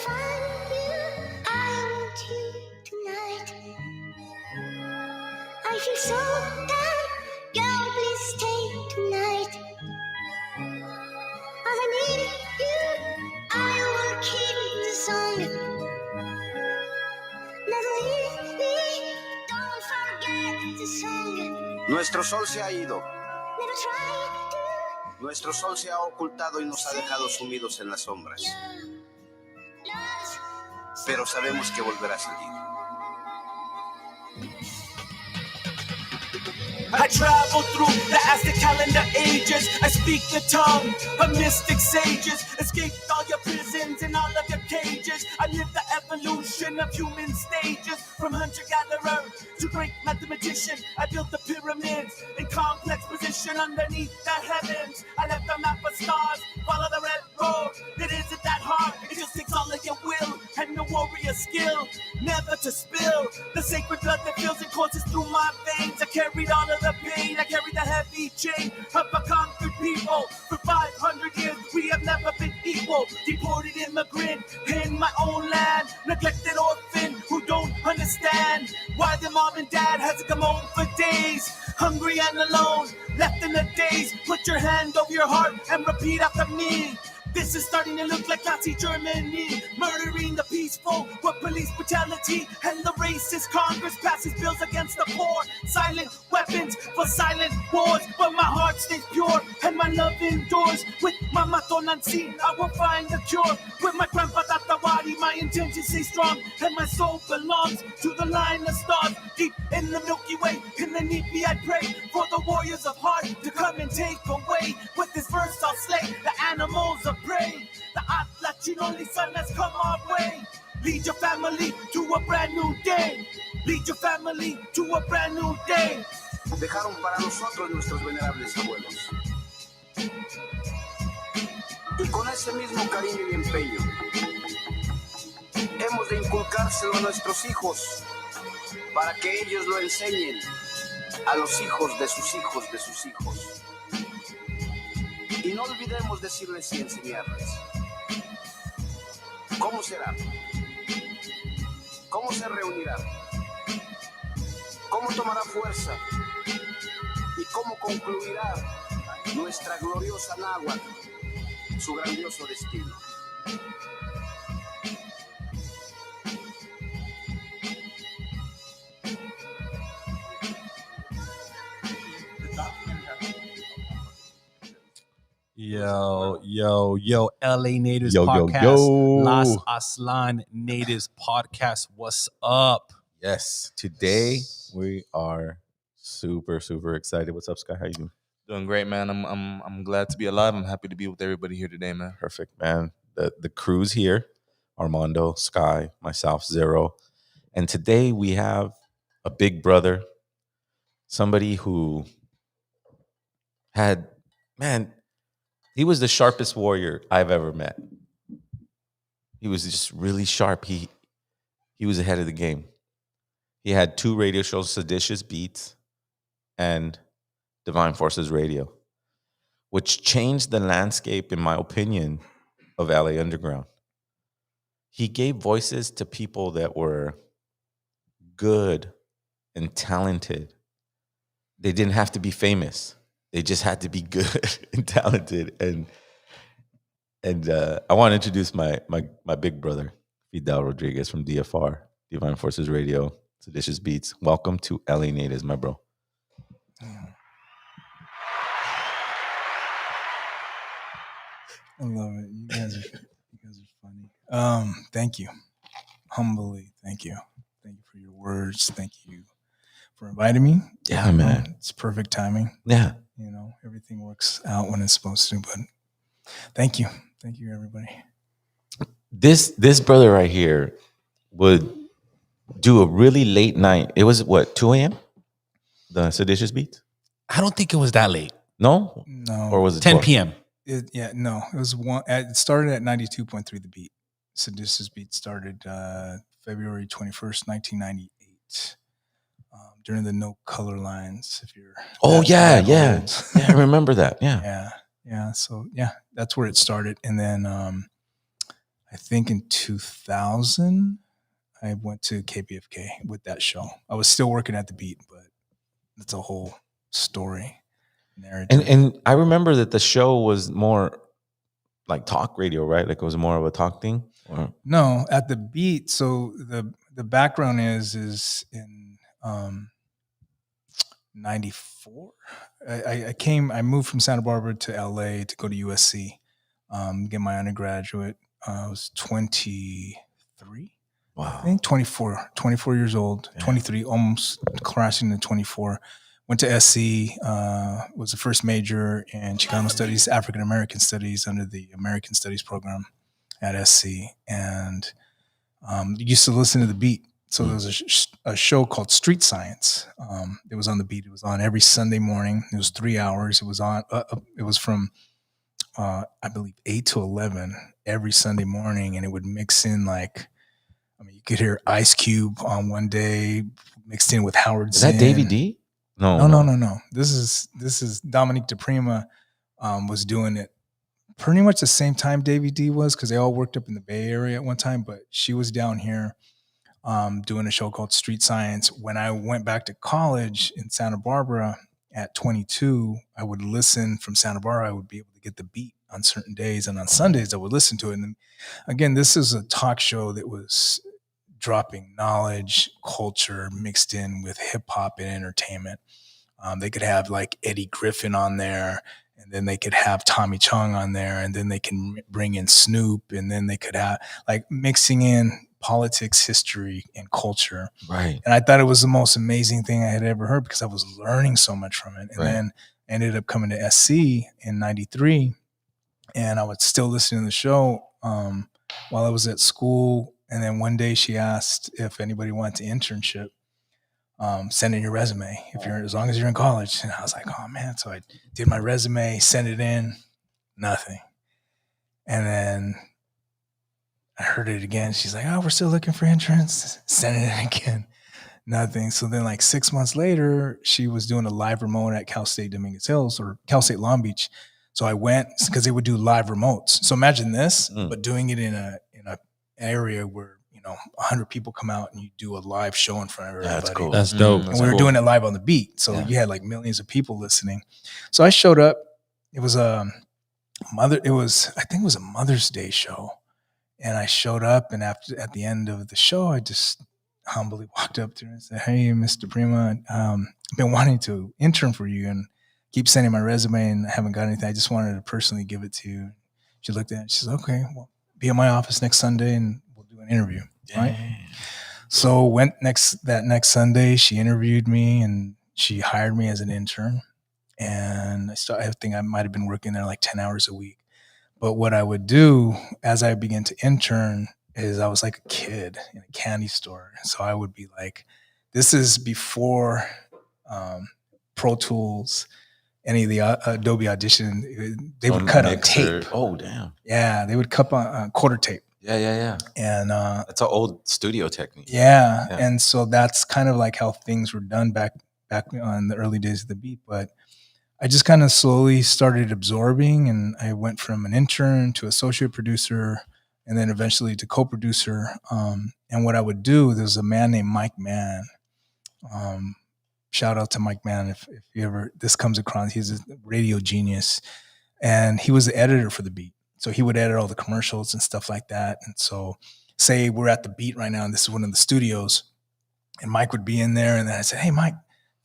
find you. I want you tonight. I feel so down. Girl, please stay tonight. As I need you, I will keep the song. Never leave me. Don't forget the song. Nuestro sol se ha ido. Never try to. Nuestro sol se ha ocultado y nos ha dejado sumidos en las sombras. Pero sabemos que volverá a salir. I travel through the Aztec calendar ages. I speak the tongue of mystic sages. Escaped all your prisons and all of your cages. I live the evolution of human stages. From hunter-gatherer to great mathematician, I built the pyramids in complex position underneath the heavens. I left a map of stars, follow the red road. It isn't that hard, it just takes all of your will and the warrior skill. Never to spill the sacred blood that fills and courses through my veins. I carried all of the pain, I carry the heavy chain of a conquered people. For 500 years we have never been equal. Deported immigrant in my own land, neglected orphan who don't understand why their mom and dad hasn't come home for days. Hungry and alone, left in the days. Put your hand over your heart and repeat after me. This is starting to look like Nazi Germany, murdering the peaceful with police brutality, and the racist Congress passes bills against the poor. Silent weapons for silent wars, but my heart stays pure and my love endures. With my mato Nancy, I will find a cure. With my grandpa Tatawari, my intentions stay strong, and my soul belongs to the line of stars. Deep in the Milky Way, in the Nipi I pray for the warriors of heart to come and take away. With this verse I'll slay the animals of prey. The Atlachinoli sun has come our way. Lead your family to a brand new day. Lead your family to a brand new day. Dejaron para nosotros nuestros venerables abuelos. Y con ese mismo cariño y empeño, hemos de inculcárselo a nuestros hijos para que ellos lo enseñen a los hijos de sus hijos de sus hijos. Y no olvidemos decirles y enseñarles. ¿Cómo será? ¿Cómo se reunirá? ¿Cómo tomará fuerza? ¿Y cómo concluirá nuestra gloriosa náhuatl su grandioso destino? Yo, LA Natives Yo, Podcast. yo. Las Aslan Natives Podcast. What's up? Yes, today we are super excited. What's up, Sky? How you doing? Doing great, man. I'm glad to be alive. I'm happy to be with everybody here today, man. Perfect, man. The crew's here. Armando, Sky, myself, Zero. And today we have a big brother, somebody who had, man, he was the sharpest warrior I've ever met. He was just really sharp. He was ahead of the game. He had 2 radio shows, Seditious Beats and Divine Forces Radio, which changed the landscape, in my opinion, of LA Underground. He gave voices to people that were good and talented. They didn't have to be famous. They just had to be good and talented. And I want to introduce my big brother, Fidel Rodriguez from DFR, Divine Forces Radio, Seditious Beats. Welcome to LA Natives, my bro. I love it. You guys are funny. Thank you. Humbly, thank you. Thank you for your words. Thank you for inviting me. Yeah, man. It's perfect timing. Yeah. You know, everything works out when it's supposed to, but thank you. Thank you, everybody. This brother right here would do a really late night. It was what, 2 a.m.? The Seditious Beats? I don't think it was that late. No? No. Or was it 10 12? p.m. It was one. It started at 92.3 The Beat. Seditious Beat started February 21st, 1998. During the No Color Lines, if you're. Oh, yeah. Yeah, I remember that. Yeah. Yeah. So, yeah, that's where it started. And then I I think in 2000, I went to KPFK with that show. I was still working at the Beat, but it's a whole story narrative. And I remember that the show was more like talk radio, right? Like it was more of a talk thing. Or No, at the Beat. So the background is in 94. I moved from Santa Barbara to LA to go to USC, get my undergraduate. I was 23. I wow, think 24 years old, 23, almost crossing to 24. Went to SC, was the first major in Chicano Studies, African American Studies under the American Studies program at SC. And used to listen to the Beat. So there was a show called Street Science. It was on the Beat. It was on every Sunday morning. It was 3 hours. It was on. It was from I believe 8 to 11 every Sunday morning, and it would mix in like, I mean, you could hear Ice Cube on one day mixed in with Howard is that Zinn. Davey D? No. This is Dominique DePrima was doing it pretty much the same time Davey D was, because they all worked up in the Bay Area at one time, but she was down here doing a show called Street Science. When I went back to college in Santa Barbara at 22, I would listen from Santa Barbara. I would be able to get the Beat on certain days, and on Sundays I would listen to it. And again, this is a talk show that was dropping knowledge, culture mixed in with hip hop and entertainment. They could have like Eddie Griffin on there, and then they could have Tommy Chong on there, and then they can bring in Snoop, and then they could have like mixing in politics, history, and culture. Right. And I thought it was the most amazing thing I had ever heard, because I was learning so much from it. And then I ended up coming to SC in 93, and I was still listening to the show while I was at school. And then one day she asked if anybody wanted to internship. Send in your resume as long as you're in college. And I was like, oh man. So I did my resume, sent it in, nothing. And then I heard it again. She's like, oh, we're still looking for interns. Send it in again, nothing. So then like 6 months later, she was doing a live remote at Cal State Dominguez Hills or Cal State Long Beach. So I went because they would do live remotes. So imagine this, but doing it in a area where 100 people come out and you do a live show in front of everybody. That's cool. That's dope. And we were doing it live on the Beat. So you had like millions of people listening. So I showed up. It was I think it was a Mother's Day show. And I showed up, and at the end of the show, I just humbly walked up to her and said, hey, Mr. Prima, I've been wanting to intern for you and keep sending my resume and I haven't got anything. I just wanted to personally give it to you. She looked at it and she said, okay, well, be at my office next Sunday and we'll do an interview. Right. So that next Sunday, she interviewed me and she hired me as an intern. And I think I might've been working there like 10 hours a week. But what I would do as I began to intern is I was like a kid in a candy store. So I would be like, this is before Pro Tools, any of the Adobe Audition. They would cut on tape. Oh, damn. Yeah, they would cut on quarter tape. Yeah. And that's an old studio technique. Yeah. And so that's kind of like how things were done back on the early days of the Beat. But I just kind of slowly started absorbing, and I went from an intern to associate producer and then eventually to co-producer. And what I would do, there's a man named Mike Mann. Shout out to Mike Mann if you ever, this comes across, he's a radio genius. And he was the editor for the Beat. So he would edit all the commercials and stuff like that. And so say we're at the Beat right now, and this is one of the studios, and Mike would be in there. And then I said, hey, Mike,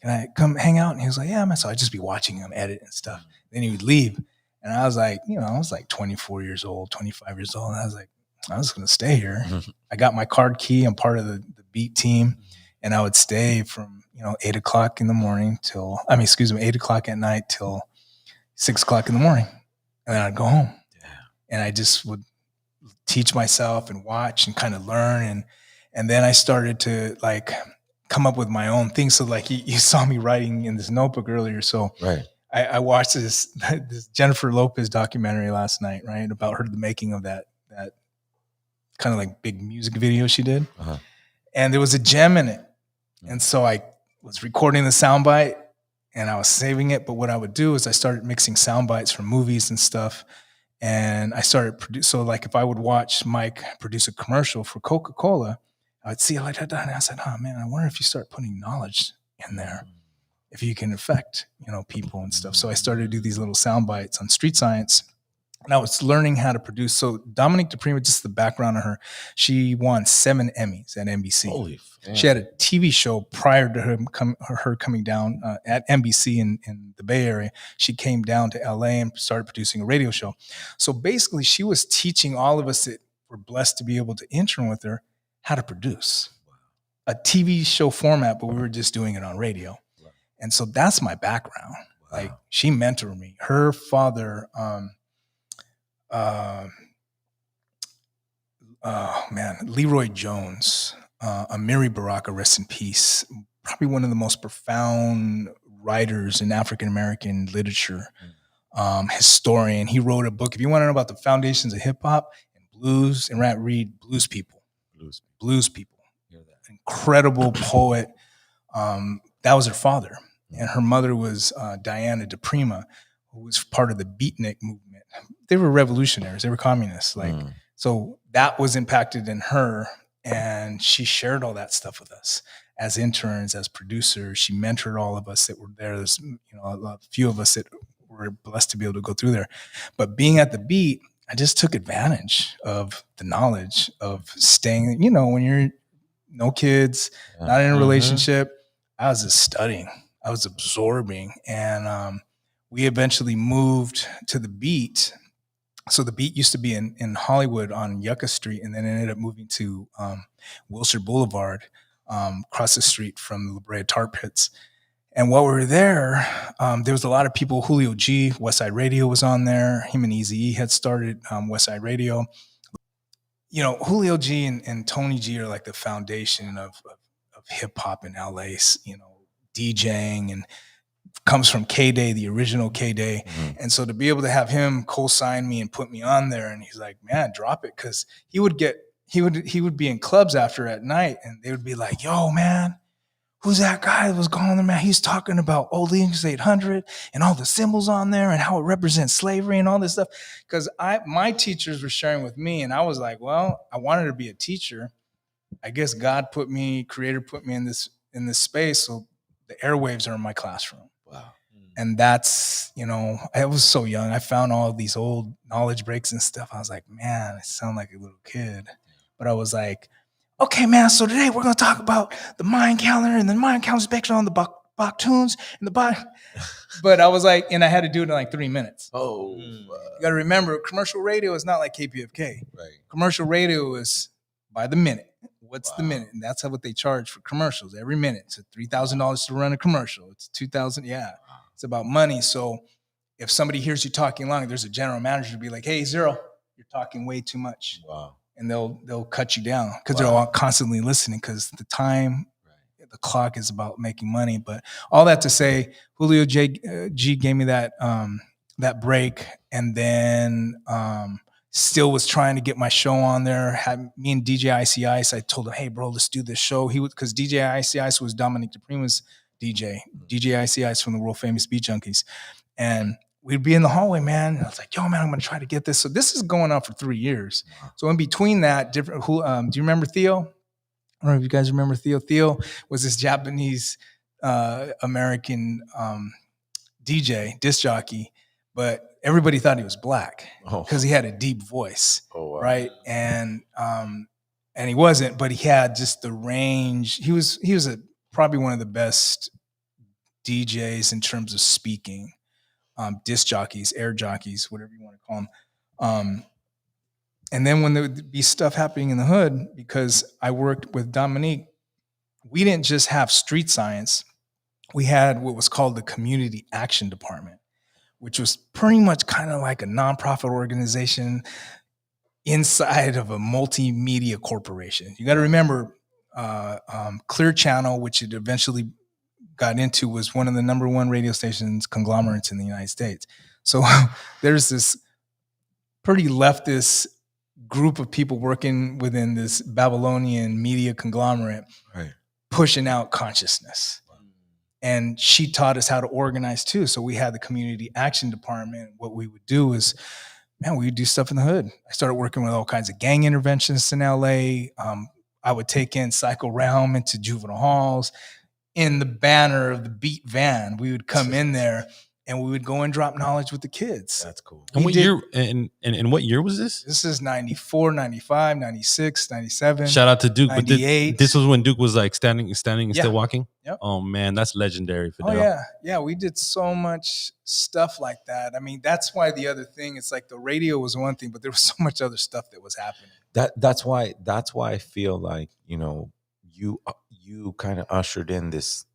can I come hang out? And he was like, yeah, man. So I'd just be watching him edit and stuff. Then he would leave. And I was like, I was like 24 years old, 25 years old. And I was like, I was going to stay here. I got my card key. I'm part of the Beat team. And I would stay from, 8 o'clock in the morning 8 o'clock at night till 6 o'clock in the morning. And then I'd go home. Yeah. And I just would teach myself and watch and kind of learn. And then I started to like come up with my own things. So like you saw me writing in this notebook earlier. So I watched this Jennifer Lopez documentary last night, right? About the making of that kind of like big music video she did. Uh-huh. And there was a gem in it. And so I was recording the soundbite and I was saving it. But what I would do is I started mixing sound bites from movies and stuff. And I started so like if I would watch Mike produce a commercial for Coca-Cola, I'd see it like that, and I said, "Oh man, I wonder if you start putting knowledge in there, if you can affect people and stuff." So I started to do these little sound bites on street science. And I was learning how to produce. So Dominique DePrima, just the background on her, she won 7 Emmys at NBC. Holy She had a TV show prior to her coming down at NBC in the Bay Area. She came down to LA and started producing a radio show. So basically, she was teaching all of us that were blessed to be able to intern with her how to produce a TV show format, but we were just doing it on radio. And so that's my background. Like she mentored me. Her father, Leroy Jones, Amiri Baraka, rest in peace. Probably one of the most profound writers in African American literature, historian. He wrote a book. If you want to know about the foundations of hip hop and blues, and read Blues People. Blues People. Incredible poet. That was her father, and her mother was Diana DePrima, who was part of the beatnik movement. They were revolutionaries. They were communists. So that was impacted in her, and she shared all that stuff with us as interns, as producers. She mentored all of us that were there. There's a few of us that were blessed to be able to go through there. But being at the beat, I just took advantage of the knowledge of staying. When you're no kids, not in a relationship, I was just studying. I was absorbing, and we eventually moved to the beat. So the beat used to be in Hollywood on Yucca Street, and then it ended up moving to Wilshire Boulevard, across the street from the La Brea Tar Pits. And while we were there, there was a lot of people. Julio G, West Side Radio was on there. Him and Eazy-E had started West Side Radio. Julio G and Tony G are like the foundation of hip hop in LA, DJing, and comes from K-Day, the original K-Day. And so to be able to have him co-sign me and put me on there, and he's like, man, drop it. Cause he would be in clubs after at night, and they would be like, yo, man, who's that guy that was going there, man? He's talking about Old Linux 800 and all the symbols on there and how it represents slavery and all this stuff. Cause my teachers were sharing with me, and I was like, well, I wanted to be a teacher. I guess God Creator put me in this space. So the airwaves are in my classroom. Wow. And that's, I was so young. I found all these old knowledge breaks and stuff. I was like, man, I sound like a little kid. But I was like, okay, man, so today we're going to talk about the Mayan calendar, and the Mayan calendar is based on the Bach tunes and the Bach. But I was like, and I had to do it in like 3 minutes. You got to remember, commercial radio is not like KPFK. Right. Commercial radio is by the minute. What's the minute? And that's what they charge for commercials every minute. It's $3,000 to run a commercial. It's $2,000. Yeah. It's about money. So if somebody hears you talking long, there's a general manager to be like, hey, Zero, you're talking way too much. Wow. And they'll cut you down because they're all constantly listening, because the time, the clock is about making money. But all that to say, Julio G gave me that break, and then still was trying to get my show on there. Had me and DJ Icy Ice. I told him, hey, bro, let's do this show. Because DJ Icy Ice was Dominique DePrima's DJ. DJ Icy Ice from the world famous Beat Junkies. And we'd be in the hallway, man. And I was like, yo, man, I'm going to try to get this. So this is going on for 3 years. So in between that, do you remember Theo? I don't know if you guys remember Theo. Theo was this Japanese American DJ, disc jockey, but everybody thought he was black because he had a deep voice, right? And he wasn't, but he had just the range. He was probably one of the best DJs in terms of speaking, disc jockeys, air jockeys, whatever you want to call them. And then when there would be stuff happening in the hood, because I worked with Dominique, we didn't just have street science. We had what was called the Community Action Department, which was pretty much kind of like a nonprofit organization inside of a multimedia corporation. You got to remember, Clear Channel, which it eventually got into, was one of the number one radio stations conglomerates in the United States. So there's this pretty leftist group of people working within this Babylonian media conglomerate, pushing out consciousness. And she taught us how to organize too. So we had the Community Action Department. What we would do is man, we would do stuff in the hood. I started working with all kinds of gang interventionists in LA. I would take in Psycho Realm into juvenile halls in the banner of the Beat van. We would come in there and we would go and drop knowledge with the kids. That's cool. And We what did- year? And what year was this? This is 94, 95, 96, 97. Shout out to Duke. But 98. this was when Duke was like standing and Yeah. still walking. Yep. Oh man, that's legendary. Fidel. Oh yeah, yeah. We did so much stuff like that. I mean, that's why the other thing. It's like the radio was one thing, but there was so much other stuff that was happening. That's why I feel like, you know, you kind of ushered in this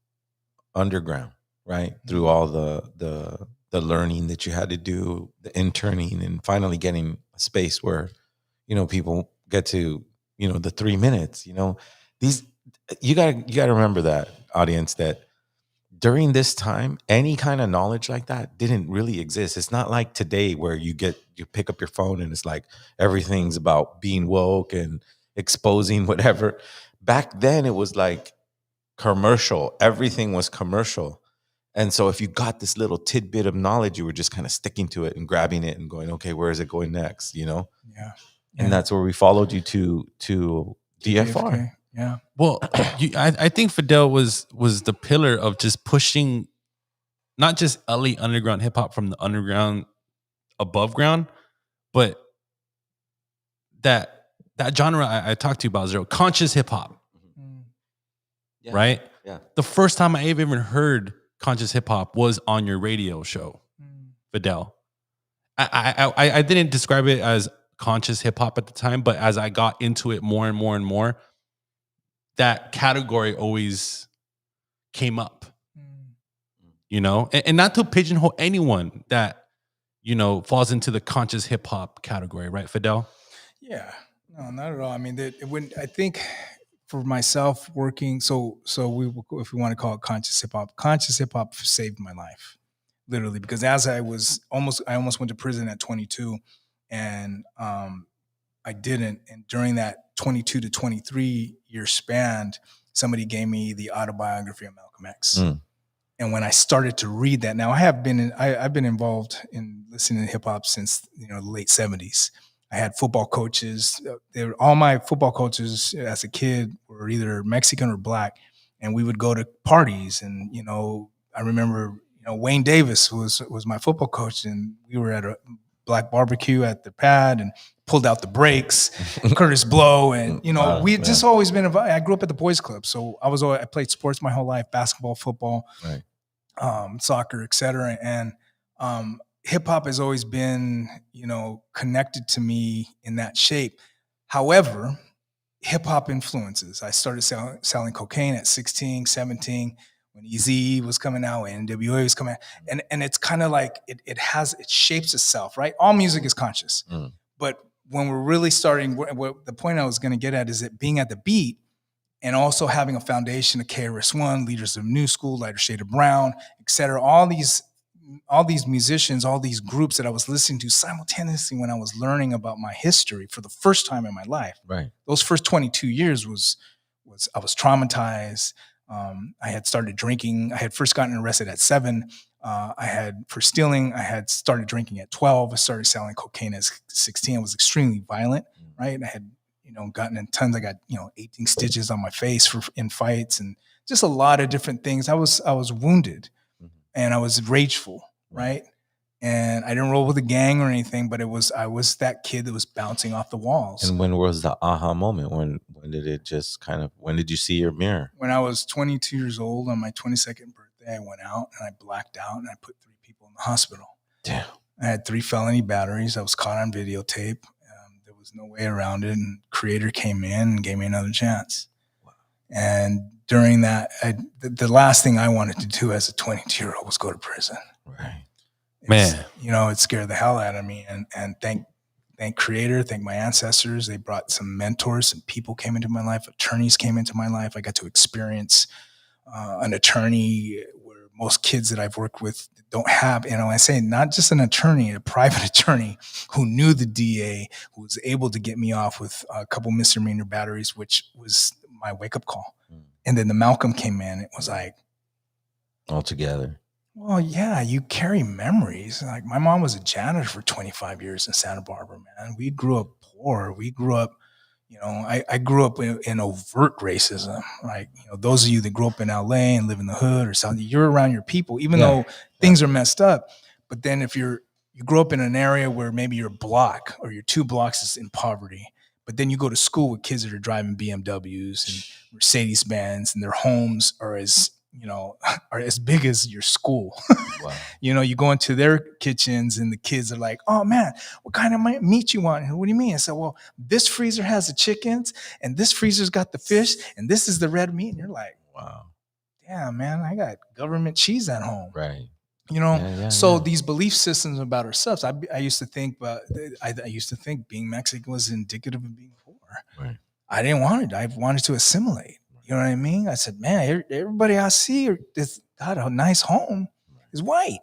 underground, right? Through all the learning that you had to do, the interning, and finally getting a space where, you know, people get to, you know, the 3 minutes, you know, these, you gotta remember that, audience, that during this time, any kind of knowledge like that didn't really exist. It's not like today where you pick up your phone and it's like everything's about being woke and exposing whatever. Back then it was like commercial. Everything was commercial. And so if you got this little tidbit of knowledge, you were just kind of sticking to it and grabbing it and going, okay, where is it going next? You know? Yeah. And that's where we followed you to DFR. JFK. Yeah. Well, I think Fidel was the pillar of just pushing not just LA underground hip hop from the underground above ground, but that genre I talked to you about, Zero, conscious hip hop, Yeah. right? Yeah. The first time I even heard conscious hip hop was on your radio show, Fidel. I didn't describe it as conscious hip hop at the time, but as I got into it more and more and more, that category always came up, you know, and not to pigeonhole anyone that, you know, falls into the conscious hip hop category, right, Fidel? Yeah. No, not at all. I mean, I think for myself working, so if we want to call it conscious hip hop saved my life, literally, because as I almost went to prison at 22, and I didn't. And during that 22 to 23 year span, somebody gave me the autobiography of Malcolm X. And when I started to read that, now I've been involved in listening to hip hop since, you know, the late 70s. I had football coaches. All my football coaches as a kid were either Mexican or black, and we would go to parties. And, you know, I remember, you know, Wayne Davis was my football coach, and we were at a black barbecue at the pad and pulled out the brakes, Curtis Blow, and, you know, we just always been involved. I grew up at the boys club, so I played sports my whole life: basketball, football, soccer, etc. And hip hop has always been, you know, connected to me in that shape. However, hip hop influences. I started selling cocaine at 16, 17. When Eazy was coming out, when NWA was coming out, and it's kind of like it shapes itself, right? All music is conscious, but when we're really starting, what the point I was going to get at is it being at the beat and also having a foundation of KRS-One, Leaders of New School, Lighter Shade of Brown, et cetera. All these musicians, all these groups that I was listening to simultaneously when I was learning about my history for the first time in my life. Right. Those first 22 years was I was traumatized. I had started drinking. I had first gotten arrested at 7. For stealing, I had started drinking at 12. I started selling cocaine at 16. I was extremely violent, right? I had, you know, gotten in tons. I got, you know, 18 stitches on my face in fights, and just a lot of different things. I was wounded, and I was rageful, right? And I didn't roll with a gang or anything, but I was that kid that was bouncing off the walls. And when was the aha moment? When did it just when did you see your mirror? When I was 22 years old, on my 22nd birthday, I went out and I blacked out and I put 3 people in the hospital. Damn. I had 3 felony batteries. I was caught on videotape. There was no way around it. And Creator came in and gave me another chance. Wow. And during that, the last thing I wanted to do as a 22-year-old was go to prison. Right. Man, you know, it scared the hell out of me. And thank Creator, thank my ancestors. They brought some mentors, and people came into my life. Attorneys came into my life. I got to experience an attorney where most kids that I've worked with don't have. You know, I say not just an attorney, a private attorney who knew the DA, who was able to get me off with a couple misdemeanor batteries, which was my wake up call. And then the Malcolm came in. It was like all together. Well, yeah, you carry memories. Like my mom was a janitor for 25 years in Santa Barbara, man. We grew up poor. We grew up, I grew up in overt racism. Like, those of you that grew up in LA and live in the hood or something, you're around your people, even Yeah. though things are messed up. But then if you grow up in an area where maybe your block or your 2 blocks is in poverty, but then you go to school with kids that are driving BMWs and Mercedes Benz, and their homes are as are as big as your school. Wow. You go into their kitchens and the kids are like, "Oh man, what kind of meat you want?" What do you mean? I said, "Well, this freezer has the chickens, and this freezer's got the fish, and this is the red meat." And you're like, Wow. "Damn, man, I got government cheese at home." Right. So Yeah. these belief systems about ourselves, I used to think, I used to think being Mexican was indicative of being poor. Right. I didn't want it. I wanted to assimilate. You know what I mean? I said, man, everybody I see that's got a nice home is white.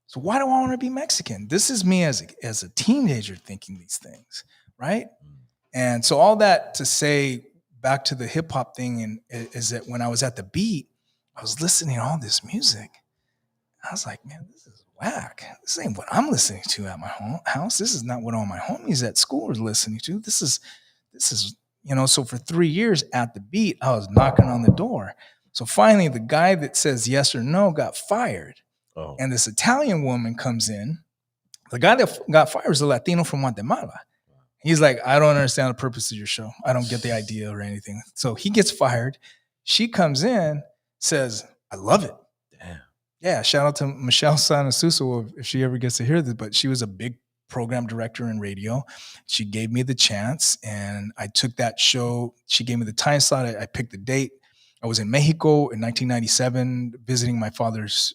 So why do I want to be Mexican? This is me as a teenager thinking these things, right? And so all that to say, back to the hip hop thing, and is that when I was at the beat, I was listening to all this music. I was like, man, this is whack. This ain't what I'm listening to at my house. This is not what all my homies at school are listening to. This is, so for 3 years at the beat, I was knocking on the door. So finally, the guy that says yes or no got fired. Oh. And this Italian woman comes in. The guy that got fired was a Latino from Guatemala. He's like, I don't understand the purpose of your show. I don't get the idea or anything. So he gets fired. She comes in, says, I love it. Damn. Yeah, shout out to Michelle Sanasuso if she ever gets to hear this, but she was a big program director in radio. She gave me the chance and I took that show. She gave me the time slot. I picked the date. I was in Mexico in 1997 visiting my father's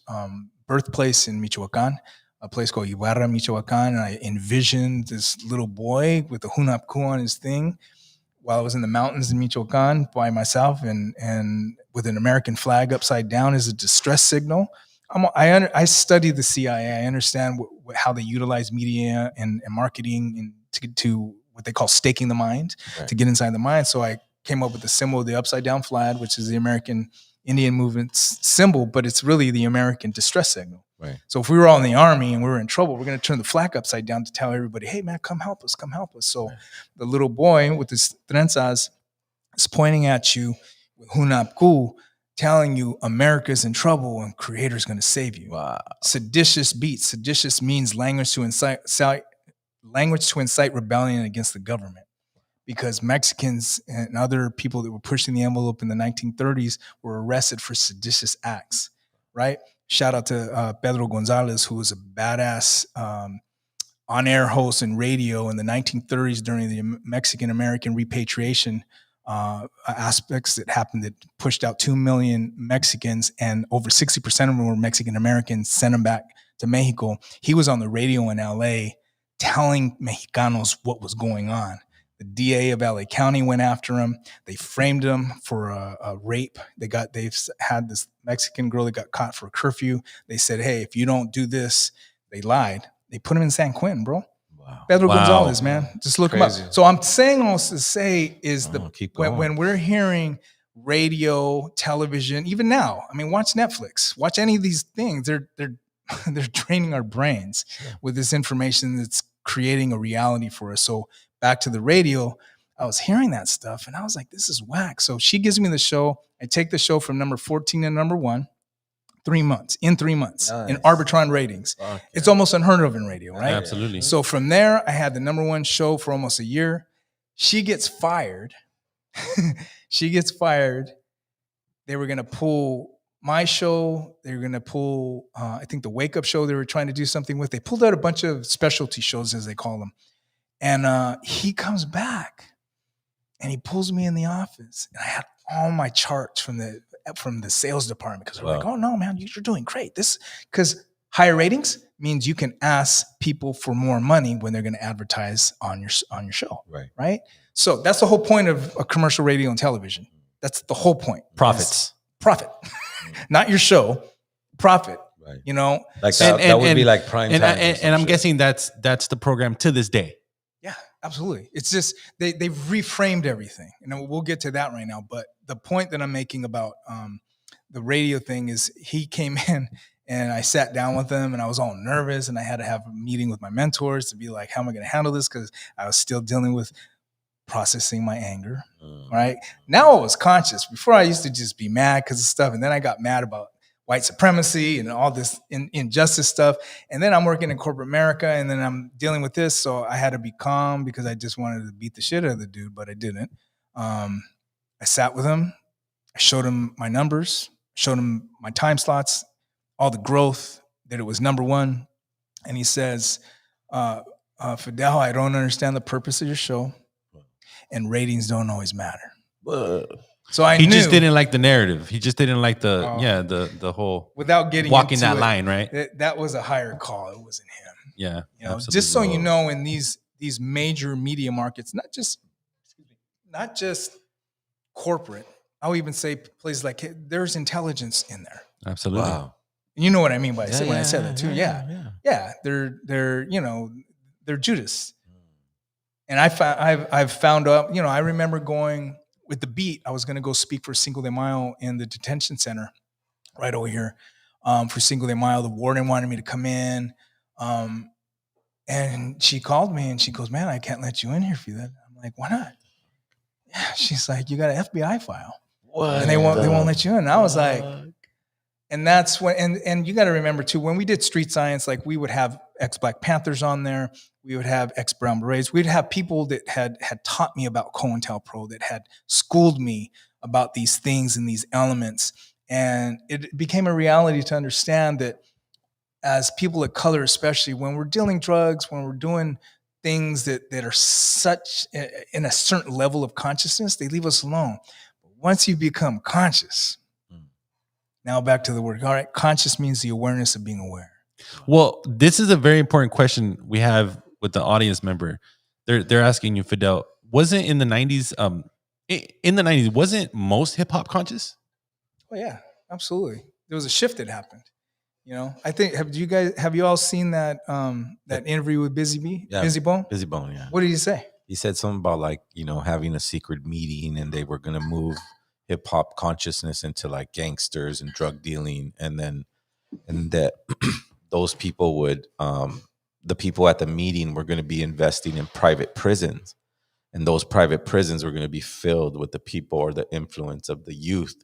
birthplace in Michoacan, a place called Ibarra, Michoacan. And I envisioned this little boy with a hunapku on his thing while I was in the mountains in Michoacan by myself and with an American flag upside down as a distress signal. I study the CIA. I understand how they utilize media and marketing to what they call staking the mind, to get inside the mind. So I came up with the symbol of the upside down flag, which is the American Indian movement's symbol, but it's really the American distress signal. Right. So if we were all in the army and we were in trouble, we're going to turn the flag upside down to tell everybody, hey man, come help us, come help us. So the little boy with his trenzas is pointing at you with hunapku, telling you America's in trouble and Creator's going to save you. Wow. Seditious beats. Seditious means language to incite rebellion against the government. Because Mexicans and other people that were pushing the envelope in the 1930s were arrested for seditious acts, right? Shout out to Pedro Gonzalez, who was a badass on-air host in radio in the 1930s during the Mexican-American repatriation aspects that happened that pushed out 2 million Mexicans, and over 60% of them were Mexican-Americans, sent them back to Mexico. He was on the radio in LA telling Mexicanos what was going on. The DA of LA County went after him. They framed him for a rape. They've had this Mexican girl that got caught for a curfew. They said, hey, if you don't do this, they lied. They put him in San Quentin, bro. Wow. Pedro Gonzalez, man. Just look him Crazy. up. So I'm saying all this to say is keep going. when we're hearing radio, television, even now, I mean, watch Netflix, watch any of these things. They're draining our brains with this information that's creating a reality for us. So back to the radio, I was hearing that stuff and I was like, this is whack. So she gives me the show. I take the show from number 14 to number 1, 3 months, in Nice. Arbitron ratings. Okay. It's almost unheard of in radio, right? Absolutely. So from there, I had the number 1 show for almost a year. She gets fired. She gets fired. They were going to pull my show. They were going to pull, I think the Wake Up Show they were trying to do something with. They pulled out a bunch of specialty shows, as they call them. And he comes back and he pulls me in the office. And I had all my charts from the sales department because they're like, oh no, man, you're doing great. Because higher ratings means you can ask people for more money when they're going to advertise on your show. Right. So that's the whole point of a commercial radio and television. That's the whole point. Profits. Profit. Not your show. Profit. Right. You know? Like that would be like prime time. And I'm guessing that's the program to this day. Yeah, absolutely. It's just they've reframed everything, and we'll get to that right now. But the point that I'm making about the radio thing is he came in And I sat down with them and I was all nervous and I had to have a meeting with my mentors to be like, how am I going to handle this? Because I was still dealing with processing my anger, right? Now I was conscious. Before I used to just be mad because of stuff. And then I got mad about white supremacy and all this injustice stuff. And then I'm working in corporate America and then I'm dealing with this. So I had to be calm because I just wanted to beat the shit out of the dude, but I didn't. I sat with him. I showed him my numbers, showed him my time slots, all the growth, that it was number one. And he says, Fidel, I don't understand the purpose of your show, and ratings don't always matter. So I He knew, just didn't like the narrative. He just didn't like the whole without getting walking into that it, ght right? That was a higher call. It wasn't him. Yeah, You know, absolutely. just so you know, in these major media markets, not just corporate, I'll even say places like, there's intelligence in there. Absolutely. Wow. You know what I mean by Yeah, when I said yeah, that too. yeah, Yeah. They're they're Judas. And I've found out, I remember going with the beat. I was going to go speak for Cinco de Mayo in the detention center right over here for Cinco de Mayo. The warden wanted me to come in. And she called me and she goes, man, I can't let you in here for that. I'm like, why not? Yeah, she's like, you got an FBI file. What? And they won't let you in. And I was like, and that's when, and you got to remember too, when we did street science, like we would have ex-Black Panthers on there. We would have ex-Brown Berets. We'd have people that had taught me about COINTELPRO, that had schooled me about these things and these elements. And it became a reality to understand that as people of color, especially when we're dealing drugs, when we're doing things that are such in a certain level of consciousness, they leave us alone. But once you become conscious, now back to the word. All right, conscious means the awareness of being aware. Well, this is a very important question we have with the audience member. They're asking you, Fidel, wasn't in the 90s, wasn't most hip hop conscious? Oh yeah, absolutely. There was a shift that happened. I think have you all seen that that interview with Busy Bone? Busy Bone, yeah. What did he say? He said something about like, having a secret meeting and they were going to move hip hop consciousness into like gangsters and drug dealing. And that those people would, the people at the meeting were going to be investing in private prisons. And those private prisons were going to be filled with the people or the influence of the youth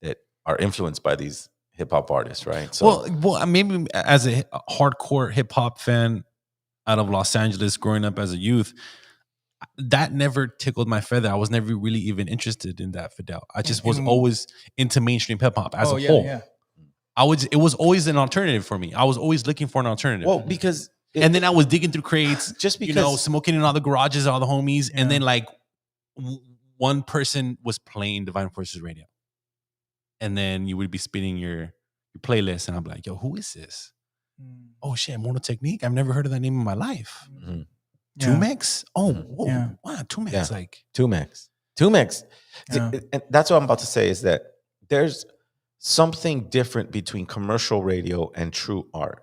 that are influenced by these hip hop artists, right? So, well, maybe as a hardcore hip hop fan out of Los Angeles, growing up as a youth, that never tickled my feather. I was never really even interested in that, Fidel. I just was always into mainstream hip hop as a whole. Yeah. It was always an alternative for me. I was always looking for an alternative. well, because and then I was digging through crates, just because smoking in all the garages, all the homies, and then like one person was playing Divine Forces Radio. And then you would be spinning your playlist, and I'm like, yo, who is this? Oh shit, Monotechnique. I've never heard of that name in my life. Mhm. Tumex? Oh, Yeah. wow, Tumex. Yeah. Like Tumex. Yeah. And that's what I'm about to say is that there's something different between commercial radio and true art.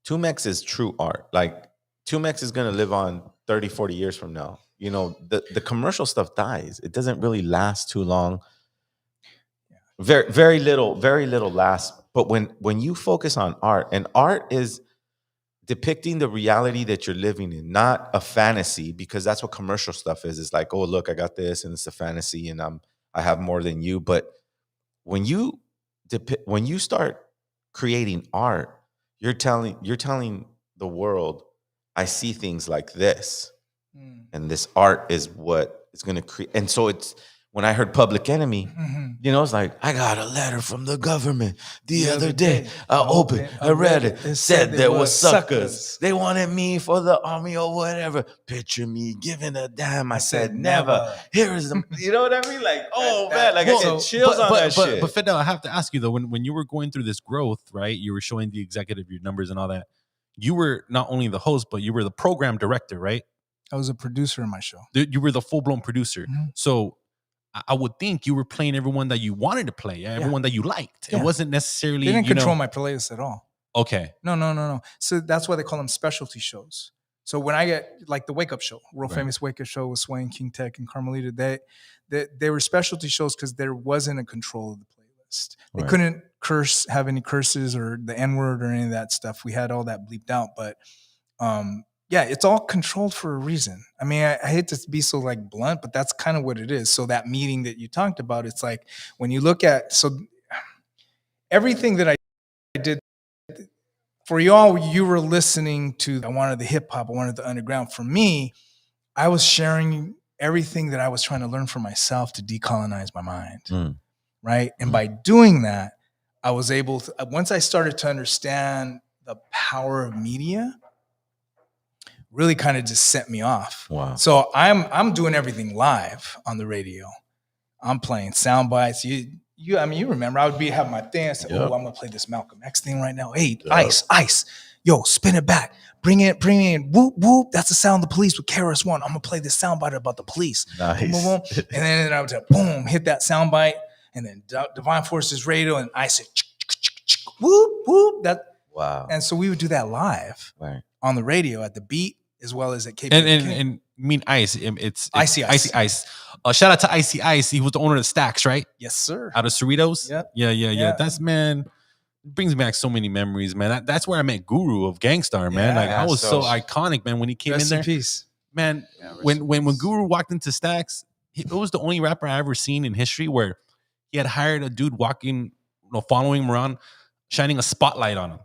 Tumex is true art. Like Tumex is going to live on 30, 40 years from now. The commercial stuff dies. It doesn't really last too long. Very little lasts. But when you focus on art, and art is depicting the reality that you're living in, not a fantasy, because that's what commercial stuff is. It's like, oh, look, I got this, and it's a fantasy, and I have more than you. But when you start creating art, you're telling the world, I see things like this, and this art is what is going to create. And so it's when I heard Public Enemy, it's like, I got a letter from the government the other day. I opened, I read it. It said there was suckers. They wanted me for the army or whatever. Picture me giving a damn. I said, never. Here is the, you know what I mean? Like, oh man, like I get chills on that shit. But Fidel, I have to ask you though, when you were going through this growth, right? You were showing the executive your numbers and all that. You were not only the host, but you were the program director, right? I was a producer in my show. You were the full-blown producer. So I would think you were playing everyone that you wanted to play, everyone that you liked. Yeah. It wasn't necessarily. They didn't control my playlist at all. Okay. No. So that's why they call them specialty shows. So when I get like the Wake Up Show, world famous Wake Up Show with Sway and King Tech and Carmelita, they were specialty shows because there wasn't a control of the playlist. They couldn't have any curses or the N-word or any of that stuff. We had all that bleeped out, but yeah, it's all controlled for a reason. I mean, I hate to be so like blunt, but that's kind of what it is. So that meeting that you talked about, it's like when you look at, so everything that I did for y'all, you were listening to, I wanted the hip hop, I wanted the underground. For me, I was sharing everything that I was trying to learn for myself to decolonize my mind. Right. And by doing that, I was able to, once I started to understand the power of media, really kind of just set me off. Wow. So I'm doing everything live on the radio. I'm playing sound bites. I mean, you remember I would have my thing. I said, Yep. oh, I'm gonna play this Malcolm X thing right now. Hey, Yep. ice. Yo, spin it back. Bring it in. Whoop, whoop. That's the sound of the police with KRS One. I'm gonna play this sound bite about the police. Nice. Boom, boom, boom. And then I would boom, hit that sound bite. And then Divine Forces radio, and I said, whoop, whoop. Wow. And so we would do that live on the radio at the beat, as well as at KPFK. And you mean Ice? It's Icy Ice. Shout out to Icy Ice. He was the owner of Stacks, right? Yes, sir. Out of Cerritos. Yep. Yeah. That's, man, brings back so many memories, man. That's where I met Guru of Gangstar, man. Like I was so iconic, man. When he came in there, peace. man. When Guru walked into Stacks, it was the only rapper I ever seen in history where he had hired a dude walking, following him around, shining a spotlight on him.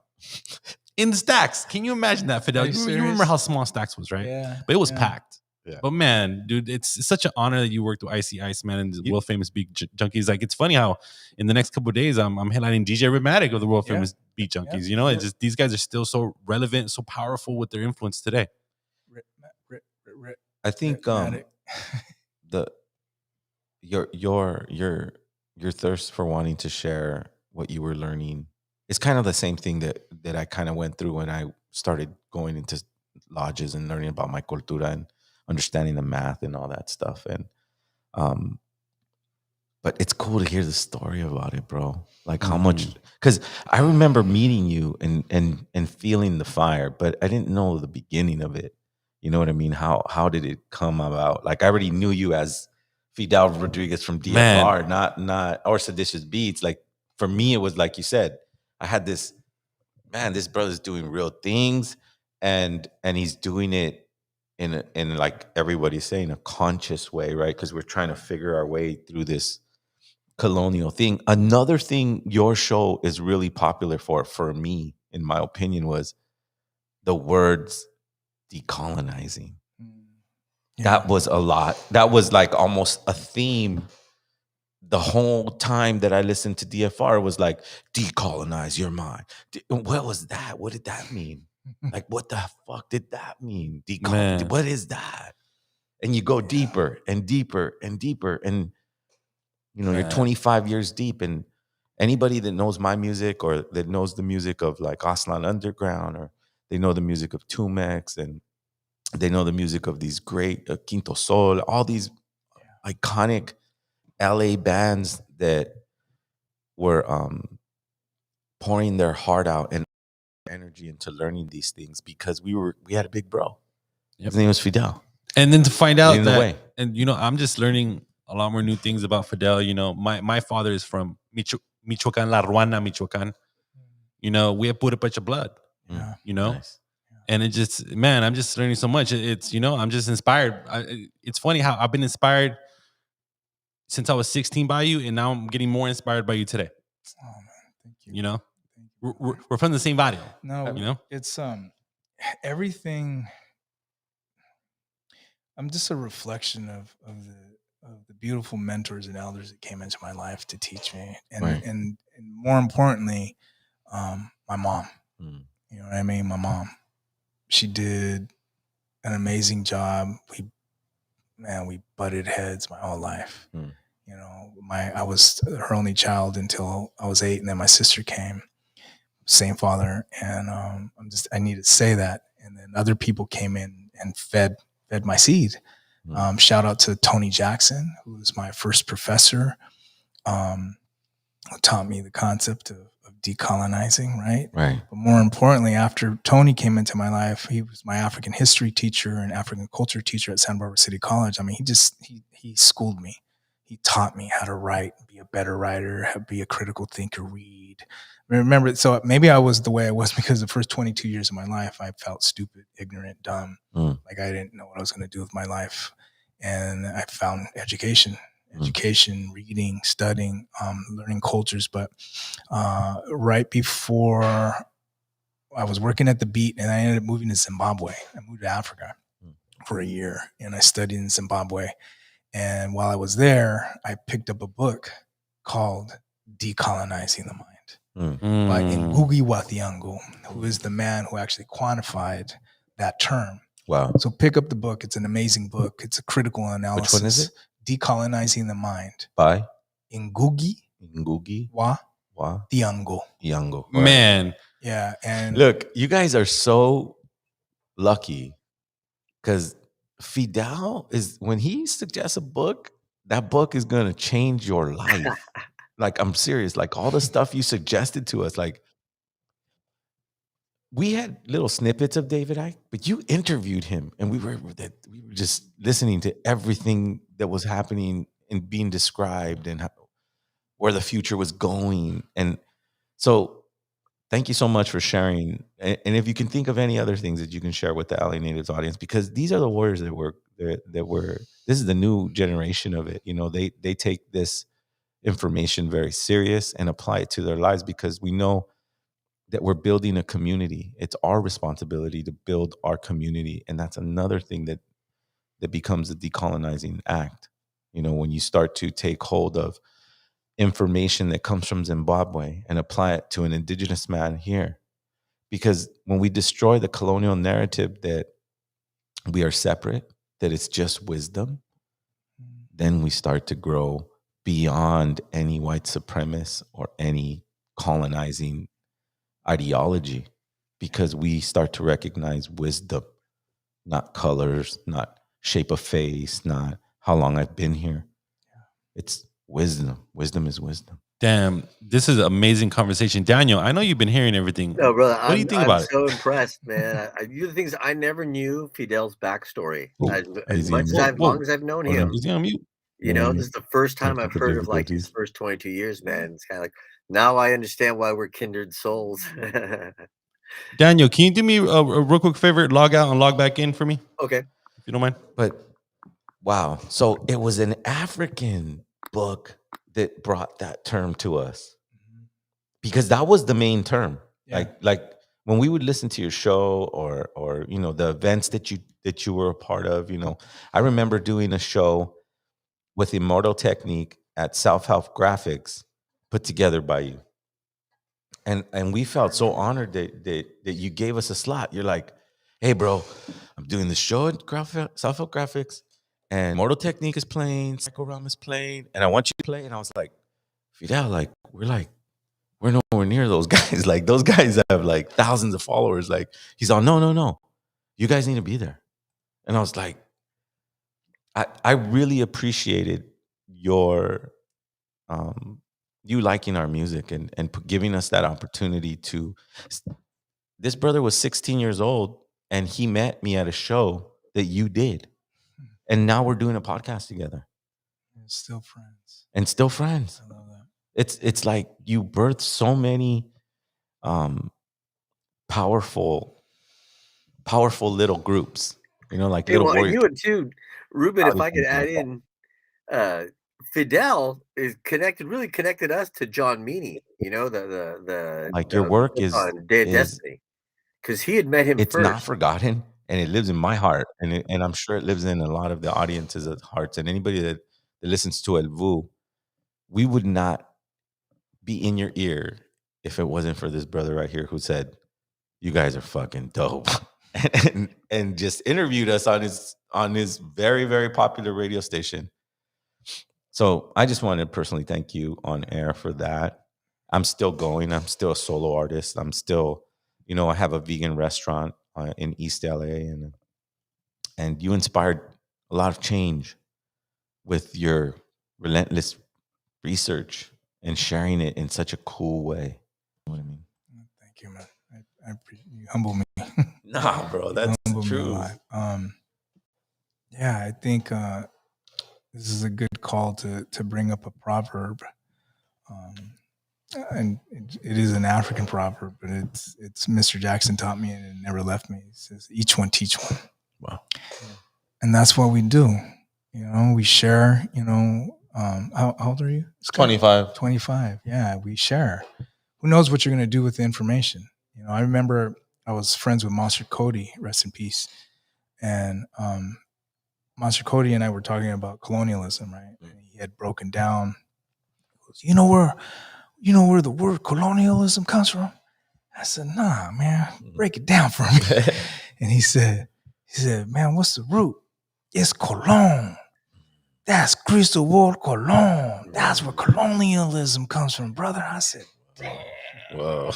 In Stacks. Can you imagine that, Fidel? You remember how small Stacks was, right? Yeah. But it was packed. Yeah. But man, dude, it's such an honor that you worked with Icy Ice, man, and the world famous Beat Junkies. Like, it's funny how in the next couple of days I'm headlining DJ Rhythmatic of the world famous Beat Junkies. Yeah. You know, it's just these guys are still so relevant, so powerful with their influence today. I think your thirst for wanting to share what you were learning is kind of the same thing that I kind of went through when I started going into lodges and learning about my cultura and understanding the math and all that stuff. And but it's cool to hear the story about it, bro. Like how much, because I remember meeting you and feeling the fire, but I didn't know the beginning of it. You know what I mean? How did it come about? Like I already knew you as Fidel Rodriguez from DFR, not or Seditious Beats. Like for me, it was like you said, I had this, man, this brother's doing real things, and he's doing it in like everybody's saying, a conscious way, right? Because we're trying to figure our way through this colonial thing. Another thing your show is really popular for me, in my opinion, was the words decolonizing. Yeah. That was a lot. That was like almost a theme. The whole time that I listened to DFR was like, decolonize your mind. What was that? What did that mean? Like, what the fuck did that mean? What is that? And you go deeper and deeper and deeper. And, you know, you're 25 years deep. And anybody that knows my music or that knows the music of like Aslan Underground, or they know the music of Tumex, and they know the music of these great Quinto Sol, all these iconic LA bands that were pouring their heart out and energy into learning these things because we had a big bro. His name was Fidel. And then to find out that, and you know, I'm just learning a lot more new things about Fidel. You know, my father is from Michoacan, La Ruana, Michoacan. You know, we have Purepecha blood. Yeah. You know, Nice. and it just, man, I'm just learning so much. It's, you know, I'm just inspired. It's funny how I've been inspired since I was 16 by you, and now I'm getting more inspired by you today. Oh man, thank you. You know, we're from the same barrio. No, you know, it's everything. I'm just a reflection of the beautiful mentors and elders that came into my life to teach me, and more importantly, my mom. You know what I mean? My mom. She did an amazing job. We butted heads my whole life. You know, I was her only child until I was 8, and then my sister came, same father, and I need to say that. And then other people came in and fed my seed. Shout out to Tony Jackson, who was my first professor, who taught me the concept of decolonizing, right? Right. But more importantly, after Tony came into my life, he was my African history teacher and African culture teacher at Santa Barbara City College. I mean, he schooled me. He taught me how to write, be a better writer, be a critical thinker, read. Remember, so maybe I was the way I was because the first 22 years of my life, I felt stupid, ignorant, dumb. Like I didn't know what I was going to do with my life. And I found education, reading, studying, learning cultures. But right before I was working at the Beat, and I ended up moving to Zimbabwe. I moved to Africa for a year, and I studied in Zimbabwe. And while I was there, I picked up a book called Decolonizing the Mind by Ngugi wa Thiong'o, who is the man who actually quantified that term. Wow. So pick up the book. It's an amazing book. It's a critical analysis. Which one is it? Decolonizing the Mind By Ngugi wa Thiong'o. Thiong'o. Man. Yeah. And look, you guys are so lucky because Fidel is, when he suggests a book, that book is going to change your life. Like, I'm serious. Like, all the stuff you suggested to us, like, we had little snippets of David Icke, but you interviewed him, and we were just listening to everything that was happening and being described and where the future was going. And so thank you so much for sharing. And if you can think of any other things that you can share with the LA Natives audience, because these are the warriors that were, this is the new generation of it. You know, they take this information very serious and apply it to their lives, because we know that we're building a community. It's our responsibility to build our community. And that's another thing that becomes a decolonizing act. You know, when you start to take hold of information that comes from Zimbabwe and apply it to an indigenous man here. Because when we destroy the colonial narrative that we are separate, that it's just wisdom, then we start to grow beyond any white supremacist or any colonizing ideology, because we start to recognize wisdom, not colors, not shape of face, not how long I've been here. It's wisdom. Wisdom is wisdom. Damn, this is an amazing conversation. Daniel, I know you've been hearing everything. No, brother, what do you think about I'm so impressed, man. You the things I never knew Fidel's backstory. As long as I've known him, Is he on mute? you know, this is the first time I've heard of like his first 22 years, man. It's kind of like, now I understand why we're kindred souls. Daniel, can you do me a real quick favor? Log out and log back in for me, Okay. if you don't mind. But wow, so it was an African book that brought that term to us, because that was the main term. Yeah. Like when we would listen to your show or you know, the events that you were a part of. You know, I remember doing a show with Immortal Technique at Self Help Graphics, put together by you, and we felt so honored that you gave us a slot. You're like, hey bro, I'm doing this show at Self Help Graphics, and Immortal Technique is playing, Psycho Realm is playing, and I want you to play. And I was like, Fidel, like we're nowhere near those guys. Like, those guys have like thousands of followers. Like, he's all, no, you guys need to be there. And I was like, I really appreciated your you liking our music and giving us that opportunity to. This brother was 16 years old, and he met me at a show that you did, and now we're doing a podcast together. Still friends. And still friends. I love that. It's like you birthed so many powerful little groups. You know, like little warriors. You and too, Ruben, if I could add in, Fidel really connected us to John Meany. You know, the like your work is on Day of Destiny, because he had met him. It's first. not forgotten, and it lives in my heart, and I'm sure it lives in a lot of the audience's hearts, and anybody that listens to El Vu. We would not be in your ear if it wasn't for this brother right here who said, "You guys are fucking dope," and just interviewed us on his very, very popular radio station. So I just wanted to personally thank you on air for that. I'm still going. I'm still a solo artist. I'm still, you know, I have a vegan restaurant in East LA, and you inspired a lot of change with your relentless research and sharing it in such a cool way. You know what I mean? Thank you, man. I appreciate you. Humble me. Nah, bro, that's true. Yeah, I think this is a good called to bring up a proverb, and it is an African proverb, but it's Mr. Jackson taught me, and it never left me. It says, "Each one teach one." Wow. And that's what we do. We share. How old are you? It's 25. 25. Yeah, we share. Who knows what you're going to do with the information? I remember I was friends with Monster Cody, rest in peace, and Monster Cody and I were talking about colonialism, right? And he had broken down. He goes, you know where the word colonialism comes from? I said, nah, man, break it down for me. And he said, man, what's the root? It's Cologne. That's Cristobal Colon. That's where colonialism comes from, brother. I said, damn. Whoa,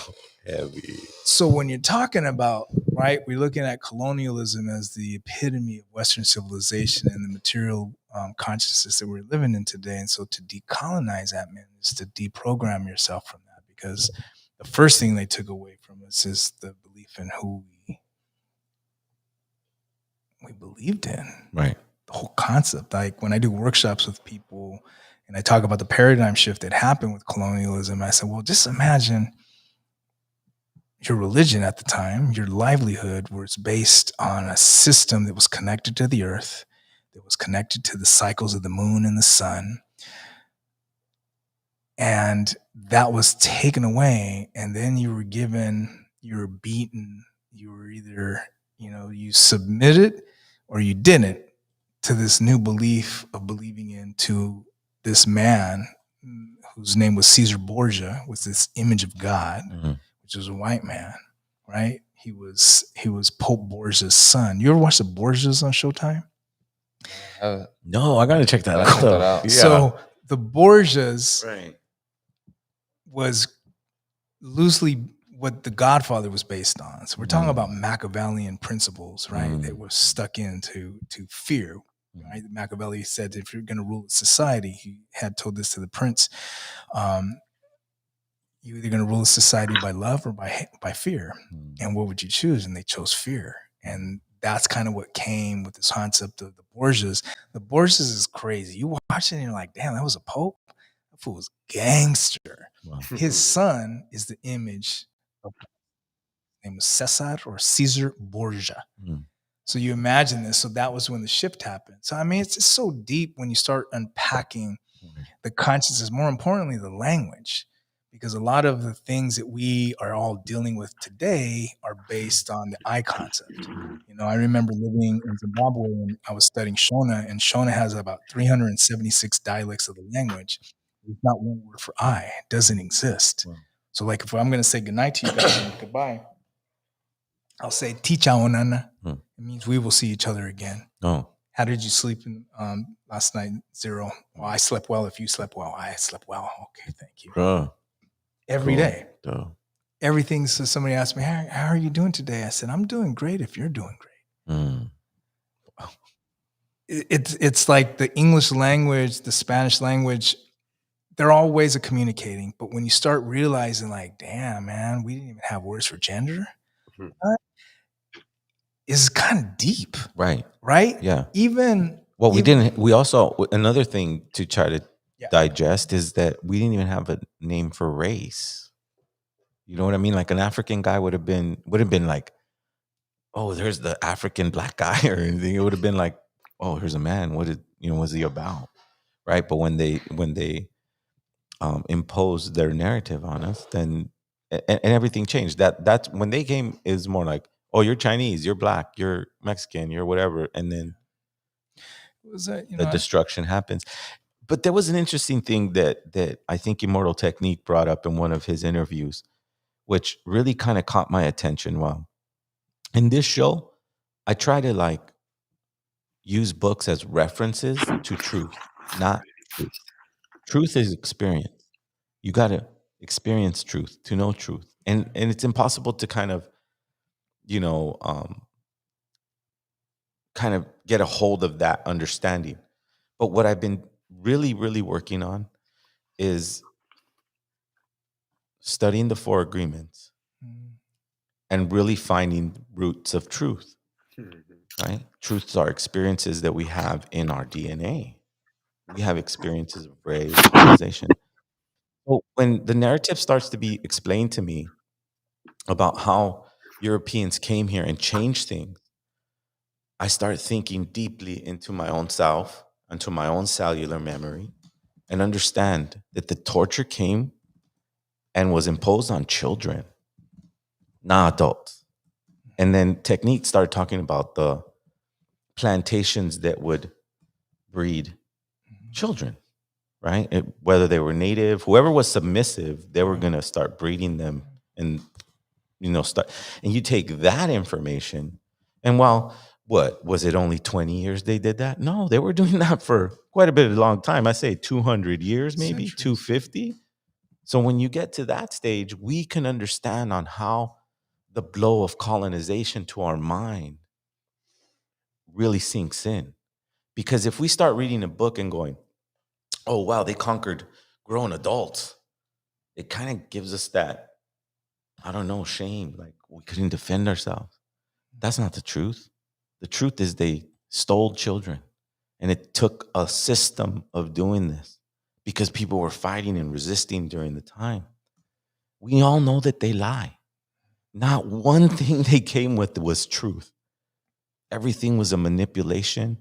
heavy. So when you're talking about, right, we're looking at colonialism as the epitome of Western civilization and the material consciousness that we're living in today. And so to decolonize that, man, is to deprogram yourself from that, because the first thing they took away from us is the belief in who we believed in. Right. The whole concept. Like when I do workshops with people and I talk about the paradigm shift that happened with colonialism, I said, well, just imagine your religion at the time, your livelihood was based on a system that was connected to the earth, that was connected to the cycles of the moon and the sun. And that was taken away. And then you were beaten, you were either, you submitted or you didn't to this new belief of believing into this man whose name was Caesar Borgia, was this image of God. Mm-hmm. Which was a white man, right? He was Pope Borgia's son. You ever watch the Borgias on Showtime? No, I gotta check that out. Yeah. So the Borgias Right. was loosely what The Godfather was based on. So we're talking about Machiavellian principles, right? That was stuck into fear. Right? Machiavelli said, if you're going to rule society, he had told this to the prince. You're either going to rule a society by love or by fear. And what would you choose? And they chose fear. And that's kind of what came with this concept of the Borgias. The Borgias is crazy. You watch it and you're like, damn, that was a pope? That fool was gangster. Wow. His son is the image of, his name was Caesar Borgia. So you imagine this. So that was when the shift happened. So, I mean, it's just so deep when you start unpacking the consciousness, more importantly, the language. Because a lot of the things that we are all dealing with today are based on the I concept. I remember living in Zimbabwe and I was studying Shona, and Shona has about 376 dialects of the language. There's not one word for I. It doesn't exist. Wow. So like if I'm going to say goodnight to you guys and goodbye, I'll say Ticha Onana. It means we will see each other again. Oh. How did you sleep last night? 0. Well, I slept well. If you slept well, I slept well. Okay, thank you. Every day. Everything. So somebody asked me, how are you doing today? I said, I'm doing great if you're doing great. It's like the English language, the Spanish language, they're all ways of communicating. But when you start realizing like, damn, man, we didn't even have words for gender. It's kind of deep. Right. Right? Yeah. We also, another thing to try to digest is that we didn't even have a name for race. You know what I mean? Like an African guy would have been like, oh, there's the African black guy or anything. It would have been like, oh, here's a man. What was he about? Right. But when they imposed their narrative on us, then and everything changed. That's when they came is more like, oh, you're Chinese, you're black, you're Mexican, you're whatever. And then the destruction happens. But there was an interesting thing that I think Immortal Technique brought up in one of his interviews, which really kind of caught my attention. Well, in this show, I try to use books as references to truth, not truth. Truth is experience. You got to experience truth to know truth. And it's impossible to kind of get a hold of that understanding. But what I've been really, really working on is studying the 4 agreements and really finding roots of truth, right? Truths are experiences that we have in our DNA, We have experiences of rage, colonization. So when the narrative starts to be explained to me about how Europeans came here and changed things, I start thinking deeply into my own self, into my own cellular memory, and understand that the torture came and was imposed on children, not adults. And then Technique started talking about the plantations that would breed children, right? Whether they were native, whoever was submissive, they were going to start breeding them and, start. And you take that information, and while, what, was it only 20 years they did that? No, they were doing that for quite a bit of a long time. I say 200 years, maybe Centuries. 250. So when you get to that stage, we can understand on how the blow of colonization to our mind really sinks in. Because if we start reading a book and going, oh, wow, they conquered grown adults, it kind of gives us that, I don't know, shame. Like we couldn't defend ourselves. That's not the truth. The truth is they stole children. And it took a system of doing this because people were fighting and resisting during the time. We all know that they lie. Not one thing they came with was truth. Everything was a manipulation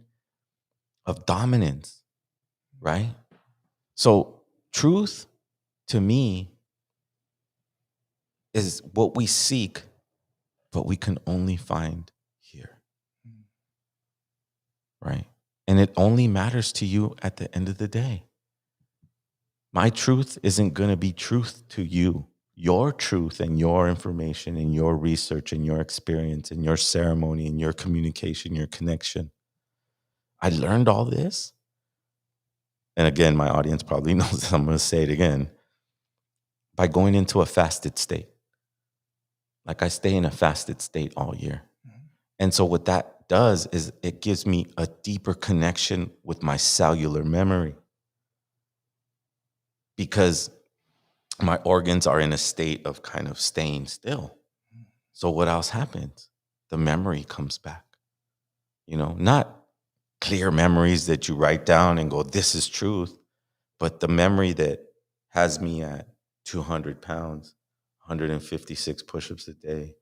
of dominance, right? So truth to me is what we seek, but we can only find here, right? And it only matters to you at the end of the day. My truth isn't going to be truth to you. Your truth and your information and your research and your experience and your ceremony and your communication, your connection. I learned all this. And again, my audience probably knows that I'm going to say it again. By going into a fasted state. Like I stay in a fasted state all year. And so what that does is it gives me a deeper connection with my cellular memory. Because my organs are in a state of kind of staying still. So what else happens? The memory comes back. Not clear memories that you write down and go, this is truth, but the memory that has me at 200 pounds, 156 push-ups a day,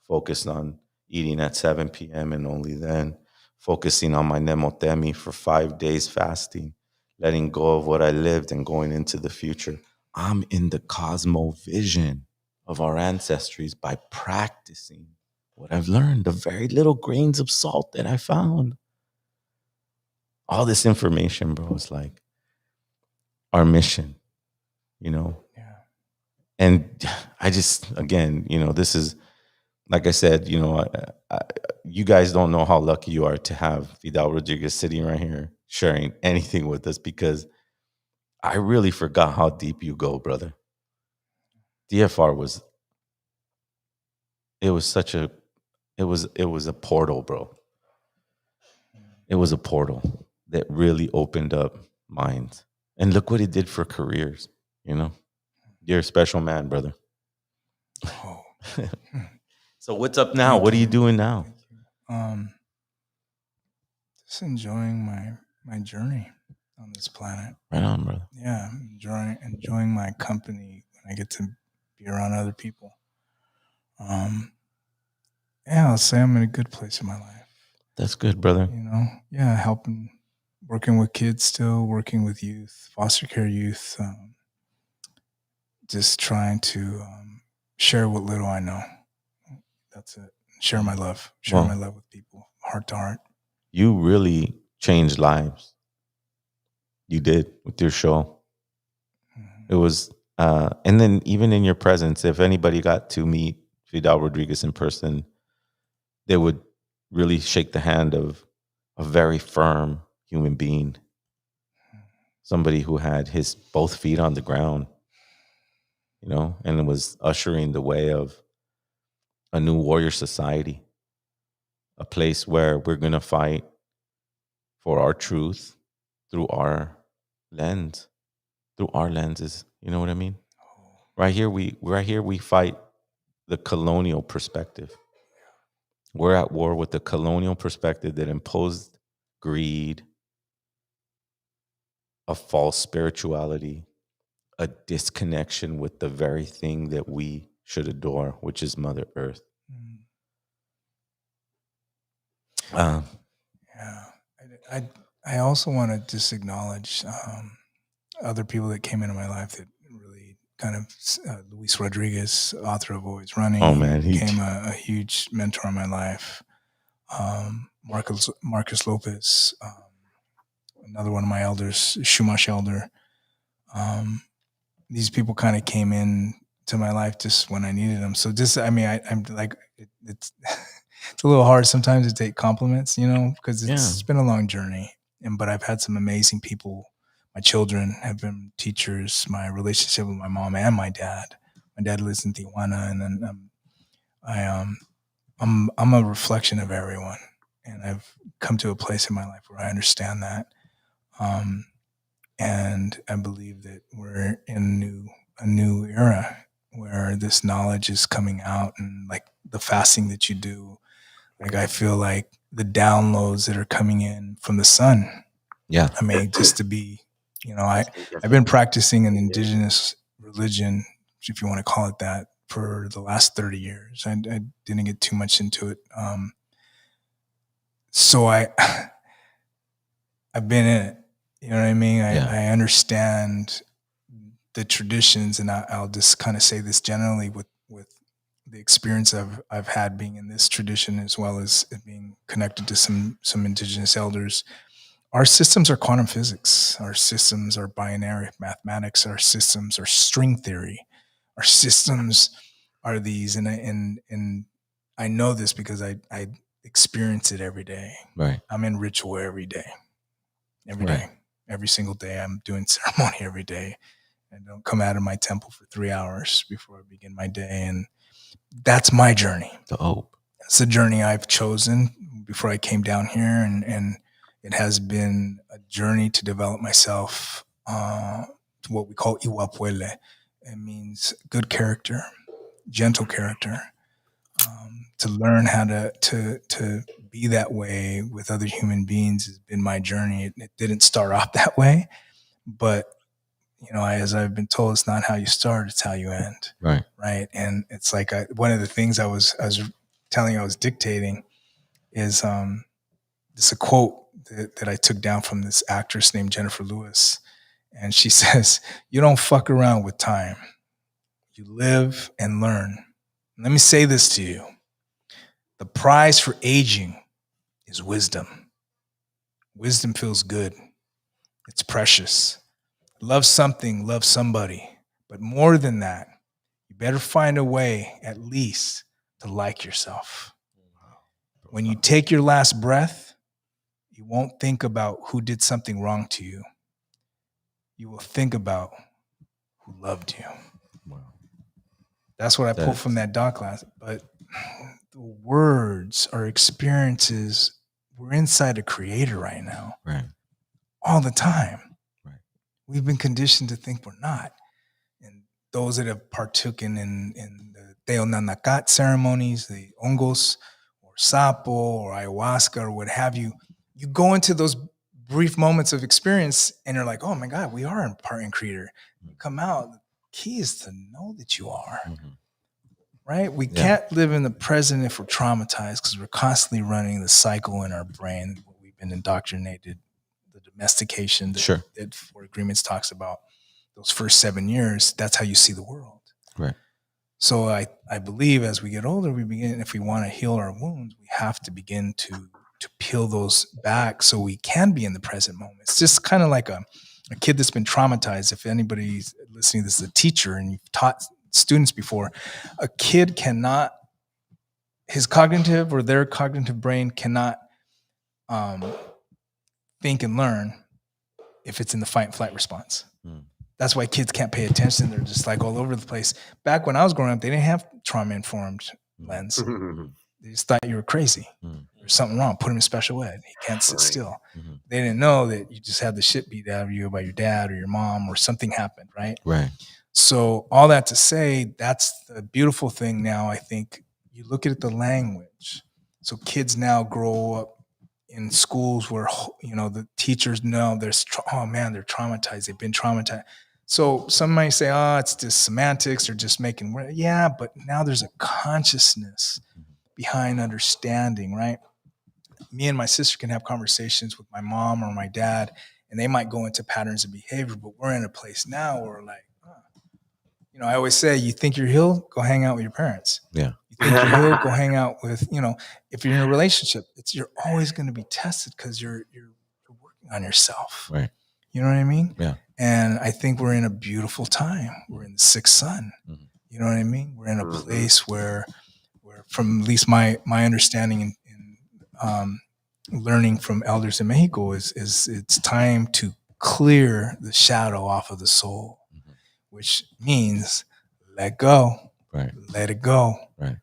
focused on eating at 7 p.m. and only then, focusing on my nemotemi for 5 days fasting, letting go of what I lived and going into the future. I'm in the cosmovision of our ancestries by practicing what I've learned, the very little grains of salt that I found. All this information, bro, is like our mission, Yeah. And I just, again, this is, like I said, you guys don't know how lucky you are to have Fidel Rodriguez sitting right here sharing anything with us, because I really forgot how deep you go, brother. DFR was a portal, bro. It was a portal that really opened up minds. And look what it did for careers, You're a special man, brother. Oh. So what's up now? What are you doing now? Just enjoying my journey on this planet. Right on, brother. Yeah, enjoying my company when I get to be around other people. Yeah, I'll say I'm in a good place in my life. That's good, brother. Yeah, working with kids still, working with youth, foster care youth, just trying to share what little I know. That's it. Share my love. Share my love with people, heart to heart. You really changed lives. You did with your show. It was, and then even in your presence, if anybody got to meet Fidel Rodriguez in person, they would really shake the hand of a very firm human being. Somebody who had his both feet on the ground, and was ushering the way of a new warrior society, a place where we're going to fight for our truth through our lens, through our lenses. You know what I mean? Right here we fight the colonial perspective. We're at war with the colonial perspective that imposed greed, a false spirituality, a disconnection with the very thing that we should adore, which is Mother Earth. Yeah, I also want to just acknowledge other people that came into my life that really kind of Luis Rodriguez, author of Always Running. Oh, man, he became a huge mentor in my life. Marcus Lopez, another one of my elders, Shumash elder. These people kind of came in to my life just when I needed them. So just, I mean, I'm like, it's it's a little hard sometimes to take compliments, you know, because it's been a long journey. But I've had some amazing people. My children have been teachers. My relationship with my mom and my dad. My dad lives in Tijuana, and then I'm a reflection of everyone, and I've come to a place in my life where I understand that. And I believe that we're in a new era where this knowledge is coming out, and like the fasting that you do, like I feel like the downloads that are coming in from the sun. Yeah. I mean, just to be, you know, I've been practicing an indigenous religion, if you want to call it that, for the last 30 years. I didn't get too much into it. So I've been in it. You know what I mean? I understand the traditions, and I'll just kind of say this generally with the experience I've had being in this tradition, as well as being connected to some indigenous elders. Our systems are quantum physics. Our systems are binary mathematics. Our systems are string theory. Our systems are these, and I know this because I experience it every day. Right. I'm in ritual every day. Every Right. day. Every single day. I'm doing ceremony every day. I don't come out of my temple for 3 hours before I begin my day. And that's my journey. It's the journey I've chosen before I came down here. And it has been a journey to develop myself to what we call Iwapuele. It means good character, gentle character. To learn how to be that way with other human beings has been my journey. It didn't start off that way, but you know, as I've been told, it's not how you start; it's how you end. Right. Right. And it's like one of the things I was telling you I was dictating is it's a quote that I took down from this actress named Jennifer Lewis, and she says, "You don't fuck around with time; you live and learn." Let me say this to you. The prize for aging is wisdom. Wisdom feels good. It's precious. Love something, love somebody. But more than that, you better find a way at least to like yourself. When you take your last breath, you won't think about who did something wrong to you. You will think about who loved you. Wow. That's what I pulled from that doc class. But the words or experiences, we're inside a creator right now. Right. All the time. Right. We've been conditioned to think we're not. And those that have partaken in the Teonanacat ceremonies, the Ongos or Sapo or Ayahuasca or what have you, you go into those brief moments of experience and you're like, oh my God, we are part in creator. You come out, the key is to know that you are. Mm-hmm. Right? We can't live in the present if we're traumatized because we're constantly running the cycle in our brain. We've been indoctrinated, the domestication that Four Agreements talks about. Those first 7 years, that's how you see the world. Right. So I believe as we get older, we begin, if we want to heal our wounds, we have to begin to peel those back so we can be in the present moment. It's just kind of like a kid that's been traumatized. If anybody's listening, this is a teacher and you've taught students before, a kid cannot, his cognitive or their cognitive brain cannot think and learn if it's in the fight and flight response. That's why kids can't pay attention. They're just like all over the place. Back when I was growing up, they didn't have trauma-informed lens. They just thought you were crazy. There's something wrong. Put him in special ed. He can't sit still. They didn't know that you just had the shit beat out of you by your dad or your mom or something happened, right? Right. So all that to say, that's the beautiful thing now. I think you look at the language. So kids now grow up in schools where, you know, the teachers know oh man, they're traumatized. They've been traumatized. So some might say, oh, it's just semantics or just making, yeah, but now there's a consciousness behind understanding, right? Me and my sister can have conversations with my mom or my dad, and they might go into patterns of behavior, but we're in a place now where we're like, you know, I always say, you think you're healed, go hang out with your parents. Yeah. You think you're healed, go hang out with, you know, if you're in a relationship, you're always going to be tested because you're working on yourself. Right. You know what I mean? Yeah. And I think we're in a beautiful time. We're in the sixth sun. Mm-hmm. You know what I mean? We're in a place where from at least my understanding in learning from elders in Mexico is it's time to clear the shadow off of the soul, which means let go, Right. let it go, Right.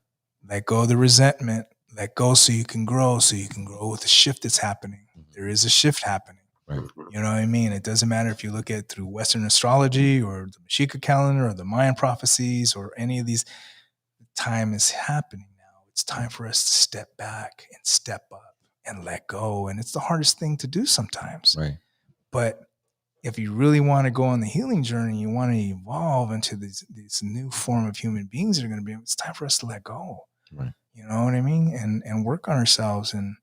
let go of the resentment, let go so you can grow with the shift that's happening. There is a shift happening. Right. You know what I mean? It doesn't matter if you look at it through Western astrology or the Mexica calendar or the Mayan prophecies or any of these. Time is happening now. It's time for us to step back and step up and let go. And it's the hardest thing to do sometimes. Right. But if you really want to go on the healing journey, you want to evolve into this new form of human beings that are going to be, it's time for us to let go. Right. You know what I mean? And work on ourselves and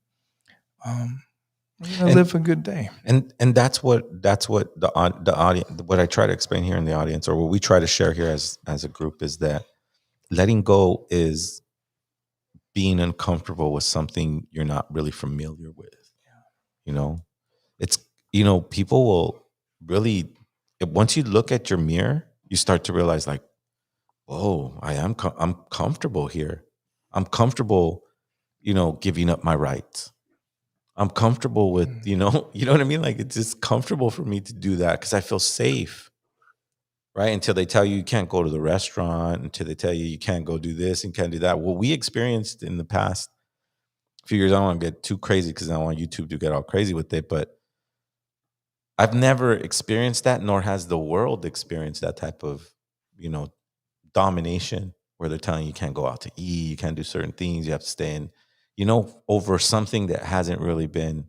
we're going to live a good day. And that's what the audience, what I try to explain here in the audience, or what we try to share here as a group, is that letting go is being uncomfortable with something you're not really familiar with. You know, it's, you know, people will really, once you look at your mirror, you start to realize like, whoa, I'm comfortable here. I'm comfortable, you know, giving up my rights. I'm comfortable with, you know what I mean? Like, it's just comfortable for me to do that because I feel safe, right? Until they tell you can't go to the restaurant, until they tell you can't go do this and can't do that. What we experienced in the past few years, I don't want to get too crazy because I don't want YouTube to get all crazy with it, but I've never experienced that, nor has the world experienced that type of, you know, domination where they're telling you can't go out to eat, you can't do certain things, you have to stay in, you know, over something that hasn't really been,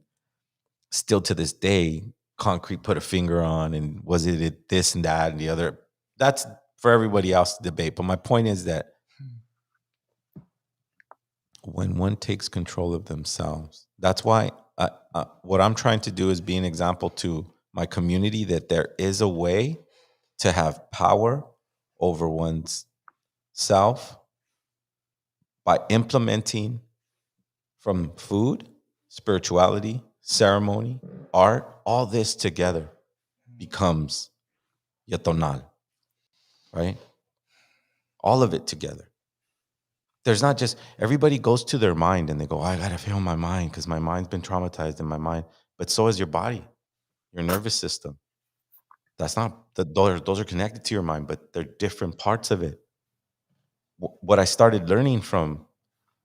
still to this day, concrete put a finger on, and was it this and that and the other. That's for everybody else to debate. But my point is that when one takes control of themselves, that's why what I'm trying to do is be an example to my community that there is a way to have power over one's self by implementing from food, spirituality, ceremony, art, all this together becomes yatonal, right? All of it together. There's not just, everybody goes to their mind and they go, I gotta feel my mind because my mind's been traumatized in my mind. But so is your body, your nervous system. That's not, those are connected to your mind, but they're different parts of it. What I started learning from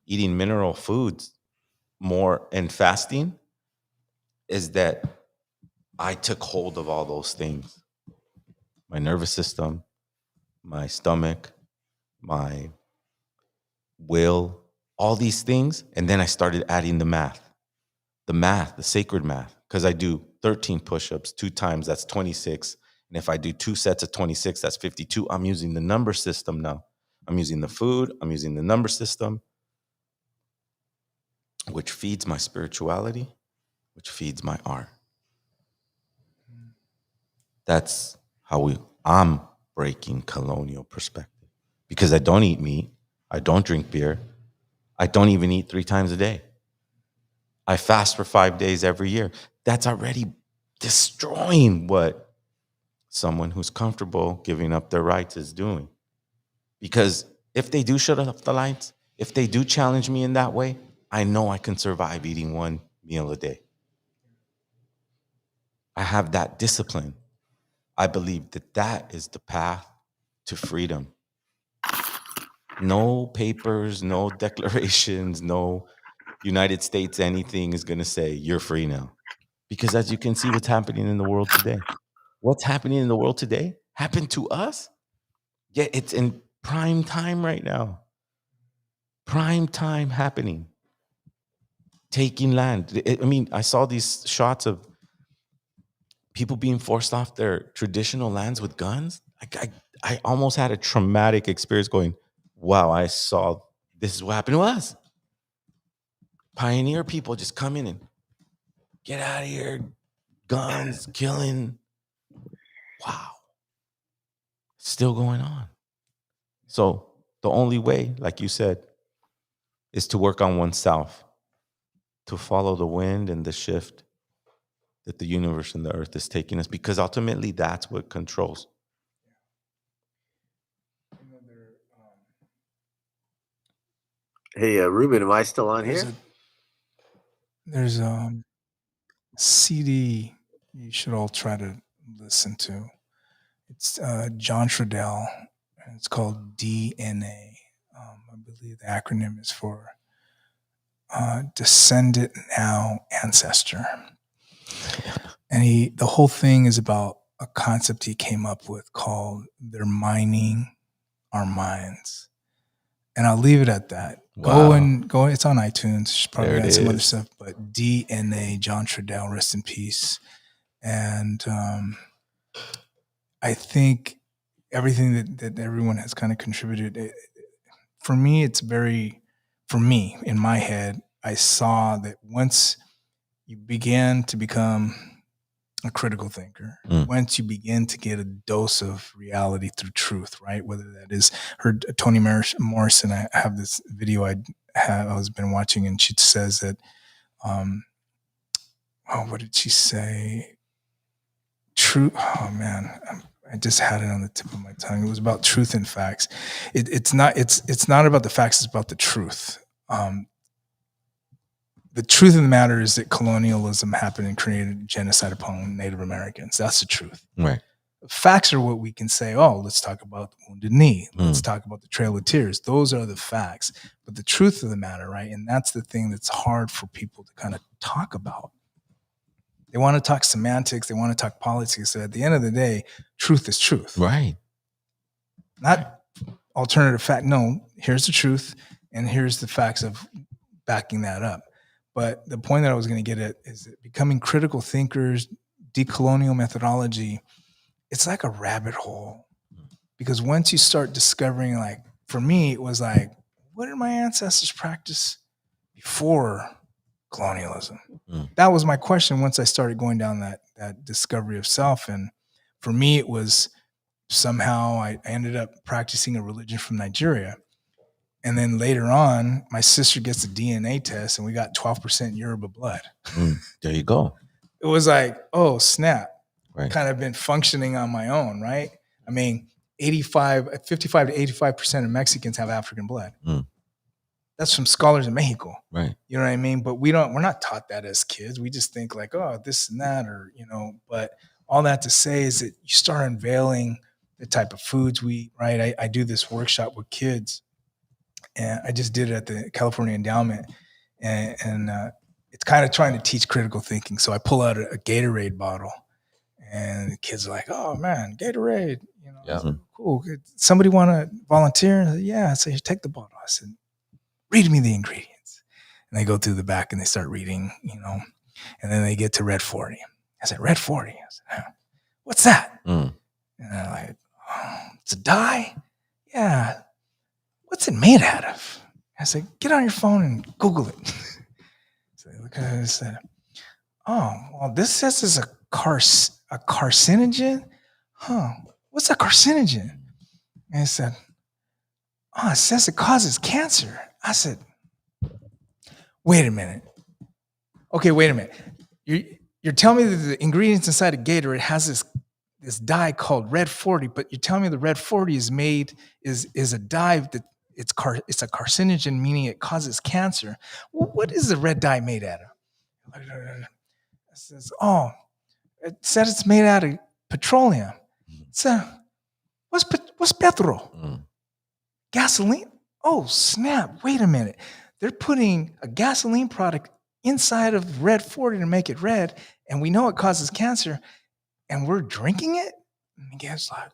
eating mineral foods more and fasting is that I took hold of all those things. My nervous system, my stomach, my will, all these things. And then I started adding the sacred math, because I do 13 push-ups 2 times, that's 26. And if I do 2 sets of 26, that's 52. I'm using the number system now. I'm using the food, I'm using the number system, which feeds my spirituality, which feeds my art. That's how I'm breaking colonial perspective, because I don't eat meat, I don't drink beer, I don't even eat 3 times a day. I fast for 5 days every year. That's already destroying what someone who's comfortable giving up their rights is doing. Because if they do shut off the lights, if they do challenge me in that way, I know I can survive eating 1 meal a day. I have that discipline. I believe that that is the path to freedom. No papers, no declarations, no United States anything is going to say you're free now. Because as you can see what's happening in the world today. What's happening in the world today happened to us. Yet it's in prime time right now. Prime time happening. taking land. I mean, I saw these shots of people being forced off their traditional lands with guns. I almost had a traumatic experience going, wow, I saw this is what happened to us. Pioneer people just come in and get out of here, guns, killing. Wow. Still going on. So the only way, like you said, is to work on oneself, to follow the wind and the shift that the universe and the earth is taking us, because ultimately that's what controls. Hey, Ruben, am I still on here? There's a CD you should all try to listen to. It's John Fidel, and it's called DNA. I believe the acronym is for Descendant Now Ancestor. And the whole thing is about a concept he came up with called "they're mining our minds." And I'll leave it at that. Wow. Go. It's on iTunes. She's probably There it got some other is. stuff, but DNA, John Fidel, rest in peace. And I think everything that everyone has kind of contributed. For me, in my head, I saw that once you began to become a critical thinker, once you begin to get a dose of reality through truth, right? Whether that is heard Toni Morrison, I have this video I was been watching, and she says that, what did she say? Oh man, I just had it on the tip of my tongue. It was about truth and facts. It's not about the facts. It's about the truth. The truth of the matter is that colonialism happened and created genocide upon Native Americans. That's the truth. Right. Facts are what we can say, oh, let's talk about the Wounded Knee. Let's talk about the Trail of Tears. Those are the facts. But the truth of the matter, right? And that's the thing that's hard for people to kind of talk about. They want to talk semantics. They want to talk politics. So at the end of the day, truth is truth. Right. Not alternative fact. No, here's the truth, and here's the facts of backing that up. But the point that I was going to get at is that becoming critical thinkers, decolonial methodology, it's like a rabbit hole. Because once you start discovering, like, for me, it was like, what did my ancestors practice before colonialism? That was my question once I started going down that discovery of self. And for me, it was somehow I ended up practicing a religion from Nigeria. And then later on, my sister gets a DNA test and we got 12% Yoruba blood. There you go. It was like, oh, snap. Right. Kind of been functioning on my own, right? I mean, 55 to 85% of Mexicans have African blood. That's from scholars in Mexico. Right. You know what I mean? But we're not taught that as kids. We just think like, oh, this and that, or, but all that to say is that you start unveiling the type of foods we eat, right? I do this workshop with kids, and I just did it at the California Endowment, and it's kind of trying to teach critical thinking. So I pull out a Gatorade bottle, and the kids are like, "Oh man, Gatorade!" Yeah. I said, cool. Somebody want to volunteer? I said, yeah. I said, take the bottle. I said, read me the ingredients. And they go through the back and they start reading, and then they get to Red 40. I said, Red 40. I said, what's that? And they're like, oh, it's a dye? Yeah. What's it made out of? I said, get on your phone and Google it. So they look at it and said, oh, well, this says it's a carcinogen? Huh. What's a carcinogen? And I said, oh, it says it causes cancer. I said, wait a minute. Okay, wait a minute. You're telling me that the ingredients inside of Gatorade has this dye called Red 40, but you're telling me the Red 40 is a dye that it's a carcinogen, meaning it causes cancer. Well, what is the red dye made out of? It says, oh, it said it's made out of petroleum. So, what's petrol? Gasoline? Oh, snap. Wait a minute. They're putting a gasoline product inside of Red 40 to make it red, and we know it causes cancer, and we're drinking it? And the guy's like,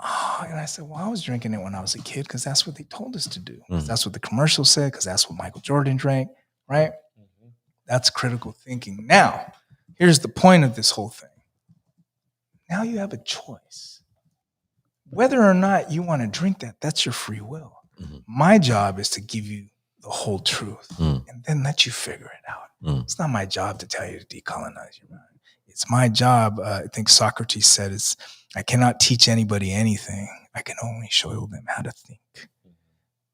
oh, and I said, well, I was drinking it when I was a kid because that's what they told us to do. That's what the commercial said, because that's what Michael Jordan drank. right? That's critical thinking. Now, here's the point of this whole thing. Now you have a choice. Whether or not you want to drink that, that's your free will. My job is to give you the whole truth and then let you figure it out. It's not my job to tell you to decolonize your mind. It's my job, I think Socrates said, is I cannot teach anybody anything. I can only show them how to think.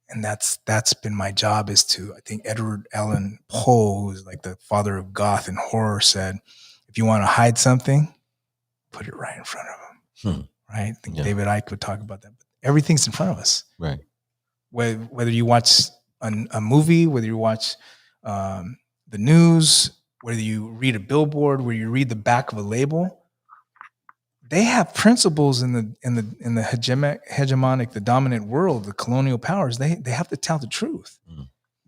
And that's been my job, is to, I think Edward Allan Poe, who's like the father of goth and horror, said, if you want to hide something, put it right in front of them. Right? I think David Icke would talk about that. But everything's in front of us. Right. Whether you watch a movie, whether you watch the news, whether you read a billboard, where you read the back of a label, they have principles in the hegemonic, the dominant world, the colonial powers. They have to tell the truth.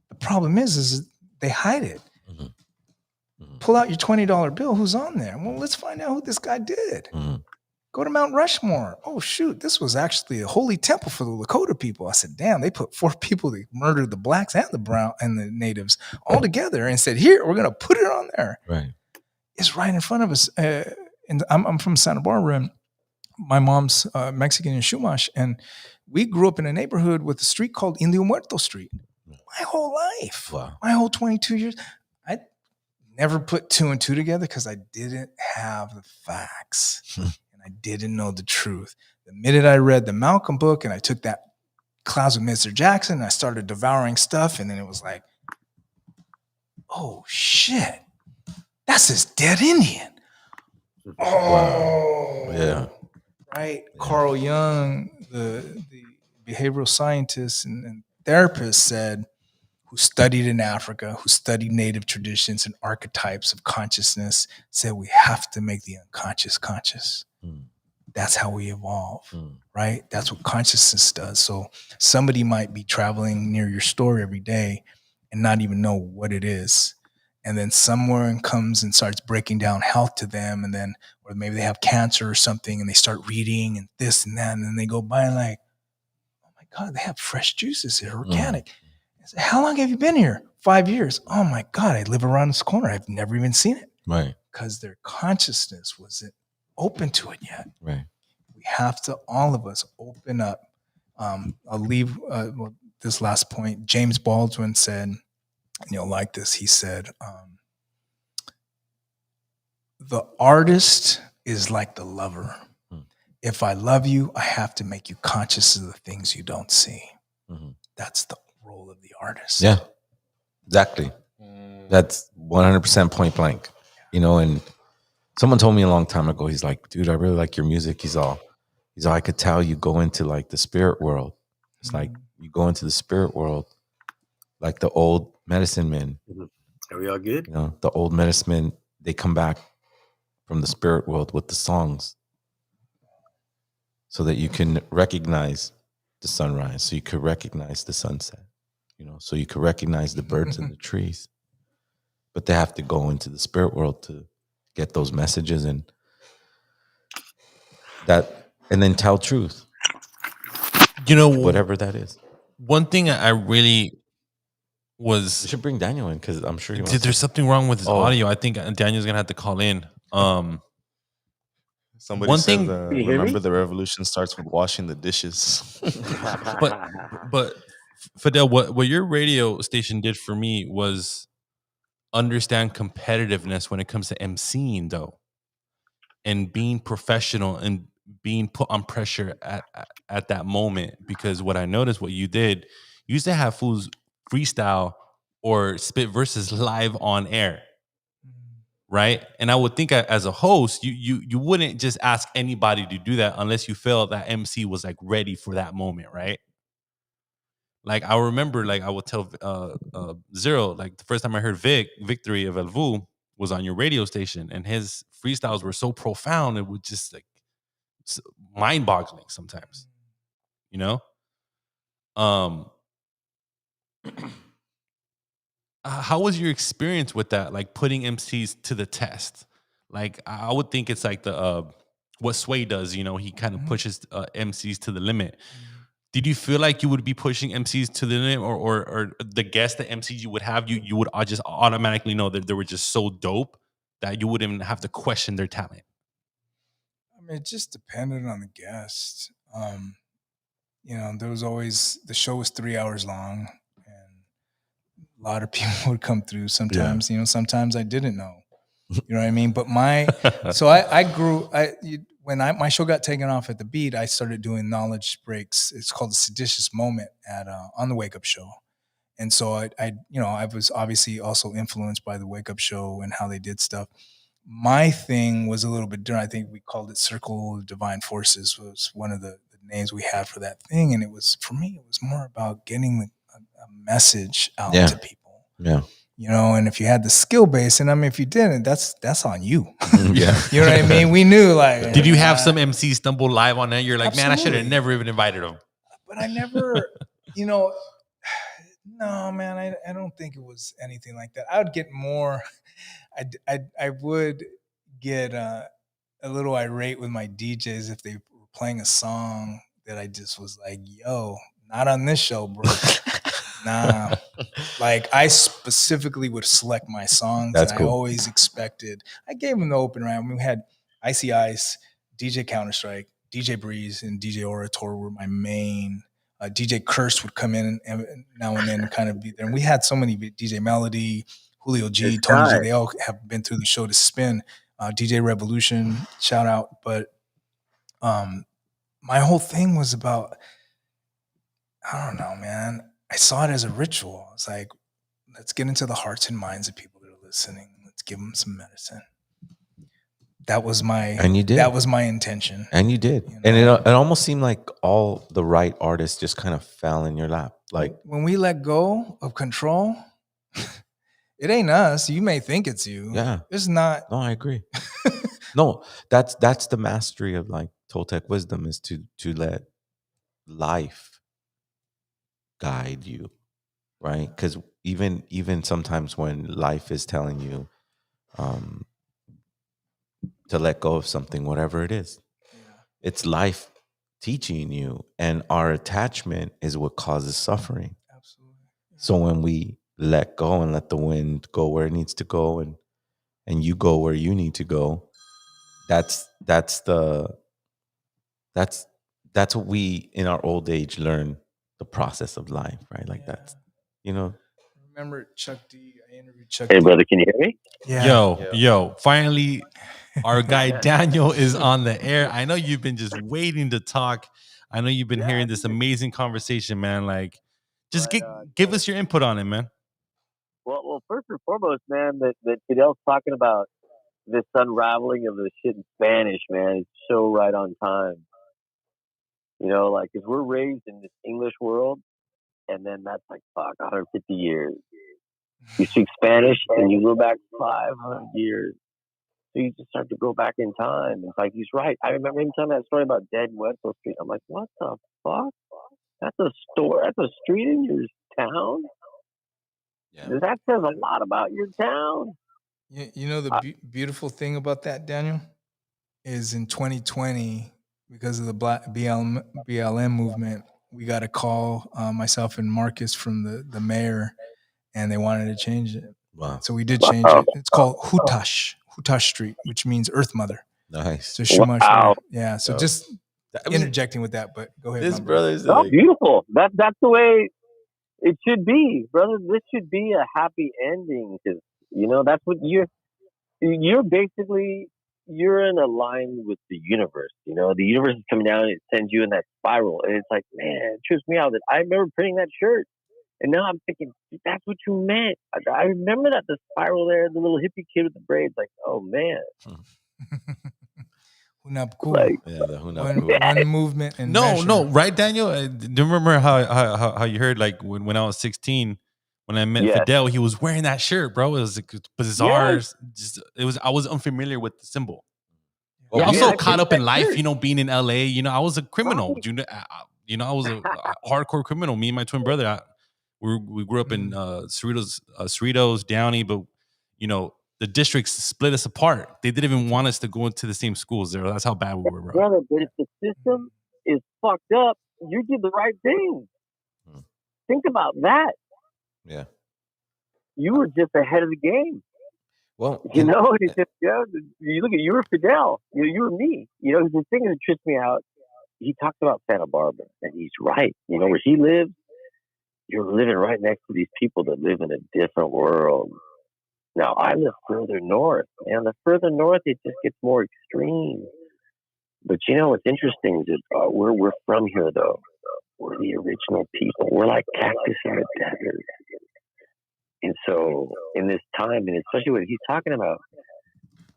The problem is they hide it. Pull out your $20 bill. Who's on there? Well, let's find out who this guy did. Go to Mount Rushmore. Oh, shoot. This was actually a holy temple for the Lakota people. I said, damn, they put 4 people that murdered the blacks and the brown and the natives all together and said, here, we're going to put it on there. Right. It's right in front of us. And I'm from Santa Barbara, and my mom's Mexican in Chumash. And we grew up in a neighborhood with a street called Indio Muerto Street. My whole life. Wow. My whole 22 years. I never put 2 and 2 together because I didn't have the facts. I didn't know the truth. The minute I read the Malcolm book and I took that class with Mr. Jackson, and I started devouring stuff, and then it was like, oh shit, that's this dead Indian. Oh, yeah. Right. Yeah. Carl Jung, the behavioral scientist and therapist, said, who studied in Africa, who studied native traditions and archetypes of consciousness, said we have to make the unconscious conscious. That's how we evolve, right? That's what consciousness does. So somebody might be traveling near your store every day and not even know what it is. And then someone comes and starts breaking down health to them. And then, or maybe they have cancer or something, and they start reading and this and that. And then they go by and like, oh my God, they have fresh juices. They're organic. I said, how long have you been here? 5 years. Oh my God, I live around this corner. I've never even seen it. Right. Because their consciousness wasn't open to it yet. Right. We have to, all of us, open up. I'll leave this last point. James Baldwin said, and you'll like this, he said, the artist is like the lover. If I love you, I have to make you conscious of the things you don't see. That's the role of the artist. Yeah, exactly. That's 100% point blank. You know, and someone told me a long time ago, he's like, dude, I really like your music. He's all, I could tell you go into like the spirit world. It's like you go into the spirit world like the old medicine men. Are we all good? You know, the old medicine men, they come back from the spirit world with the songs so that you can recognize the sunrise, so you could recognize the sunset, you know, so you could recognize the birds and the trees. But they have to go into the spirit world to get those messages and that, and then tell truth. You know, whatever that is. One thing I really was. We should bring Daniel in because I'm sure he wants there's something wrong with his audio. I think Daniel's gonna have to call in. Somebody one said, thing. Remember, the revolution starts with washing the dishes. but Fidel, what your radio station did for me was understand competitiveness when it comes to emceeing, though, and being professional and being put on pressure at that moment. Because what I noticed, what you did, you used to have fools freestyle or spit verses live on air, right? And I would think as a host, you wouldn't just ask anybody to do that unless you felt that MC was like ready for that moment, right? Like I remember, like I would tell Zero, like the first time I heard Victory of Elvu was on your radio station, and his freestyles were so profound, it was just like mind-boggling sometimes, you know? How was your experience with that? Like putting MCs to the test? Like I would think it's like the what Sway does, you know, he kind of pushes MCs to the limit. Did you feel like you would be pushing MCs to the limit, or the guests that MCs you would have, you would just automatically know that they were just so dope that you wouldn't even have to question their talent? I mean, it just depended on the guest. There was always, the show was 3 hours long, and a lot of people would come through. Sometimes, sometimes I didn't know. You know what I mean? But when my show got taken off at the Beat, I started doing knowledge breaks. It's called the Seditious Moment on the Wake Up Show. And so I was obviously also influenced by the Wake Up Show and how they did stuff. My thing was a little bit different. I think we called it Circle of Divine Forces was one of the names we had for that thing. And for me, it was more about getting a message out to people. Yeah. And if you had the skill base, and I mean, if you didn't, that's on you. Yeah. You know what I mean? We knew, like. Did you have some MC stumble live on that? You're like, man, I should have never even invited him. But I never, no, man, I don't think it was anything like that. I would get more, I would get a little irate with my DJs if they were playing a song that I just was like, yo, not on this show, bro. Nah. Like, I specifically would select my songs. That's and cool. I always expected, I gave them the open round. We had Icy Ice, DJ Counter-Strike, DJ Breeze, and DJ Orator were my main. DJ Curse would come in and now and then kind of be there. And we had so many, DJ Melody, Julio G, Tony G, they all have been through the show to spin. DJ Revolution, shout out. But my whole thing was about, I don't know, man. I saw it as a ritual. It's like, let's get into the hearts and minds of people that are listening. Let's give them some medicine. That was and you did. That was my intention. And you did. And it almost seemed like all the right artists just kind of fell in your lap. Like, when we let go of control, it ain't us. You may think it's you. Yeah. It's not. No, I agree. No, that's the mastery of like Toltec wisdom, is to let life guide you, right? Because even sometimes when life is telling you to let go of something, whatever it is, it's life teaching you, and our attachment is what causes suffering. Absolutely. So when we let go and let the wind go where it needs to go, and you go where you need to go, that's what we in our old age learn, the process of life, right? Like that's, Remember Chuck D? I interviewed Chuck D. Hey, brother, can you hear me? Yeah. Yo, finally, our guy Daniel is on the air. I know you've been just waiting to talk. I know you've been hearing this amazing conversation, man. Like, just give us your input on it, man. Well, first and foremost, man, that Fidel's talking about this unraveling of the shit in Spanish, man, is so right on time. Like, because we're raised in this English world, and then that's like, 150 years. You speak Spanish, and you go back 500 years. So you just start to go back in time. It's like, he's right. I remember him telling that story about Dead Wetzel Street. I'm like, what the fuck? That's a store. That's a street in your town? Yeah. That says a lot about your town. The beautiful thing about that, Daniel, is in 2020, because of the Black BLM movement, we got a call, myself and Marcus, from the mayor, and they wanted to change it. Wow. So we did change it. It's called Hutash Street, which means Earth Mother. Nice. So Shumash. Yeah. So just interjecting with that, but go ahead. This brother's beautiful. That's the way it should be, brother. This should be a happy ending, because that's what you're basically. You're in a line with the universe. The universe is coming down and it sends you in that spiral, and it's like, man, it trips me out that I remember printing that shirt, and now I'm thinking, that's what you meant. I remember that, the spiral there, the little hippie kid with the braids. Like, oh man. One movement and no, right, Daniel? Do you remember how you heard, like, when I was 16, when I met Fidel, he was wearing that shirt, bro. It was bizarre. Yes. I was unfamiliar with the symbol. Well, I'm so caught up in life, being in LA. I was a criminal. Right. I was a hardcore criminal. Me and my twin brother, we grew up in Cerritos, Downey, but the districts split us apart. They didn't even want us to go into the same schools there. That's how bad we were, bro. Brother, but if the system is fucked up, you did the right thing. Hmm. Think about that. Yeah. You were just ahead of the game. Well, You know, it's just, you look at you were Fidel. You were me. You know, the thing that tripped me out. He talks about Santa Barbara, and he's right. You know, where he lives, you're living right next to these people that live in a different world. Now, I live further north, and the further north, it just gets more extreme. But you know what's interesting is that we're from here, though. We're the original people. We're like cactus in the desert. And so, in this time, and especially when he's talking about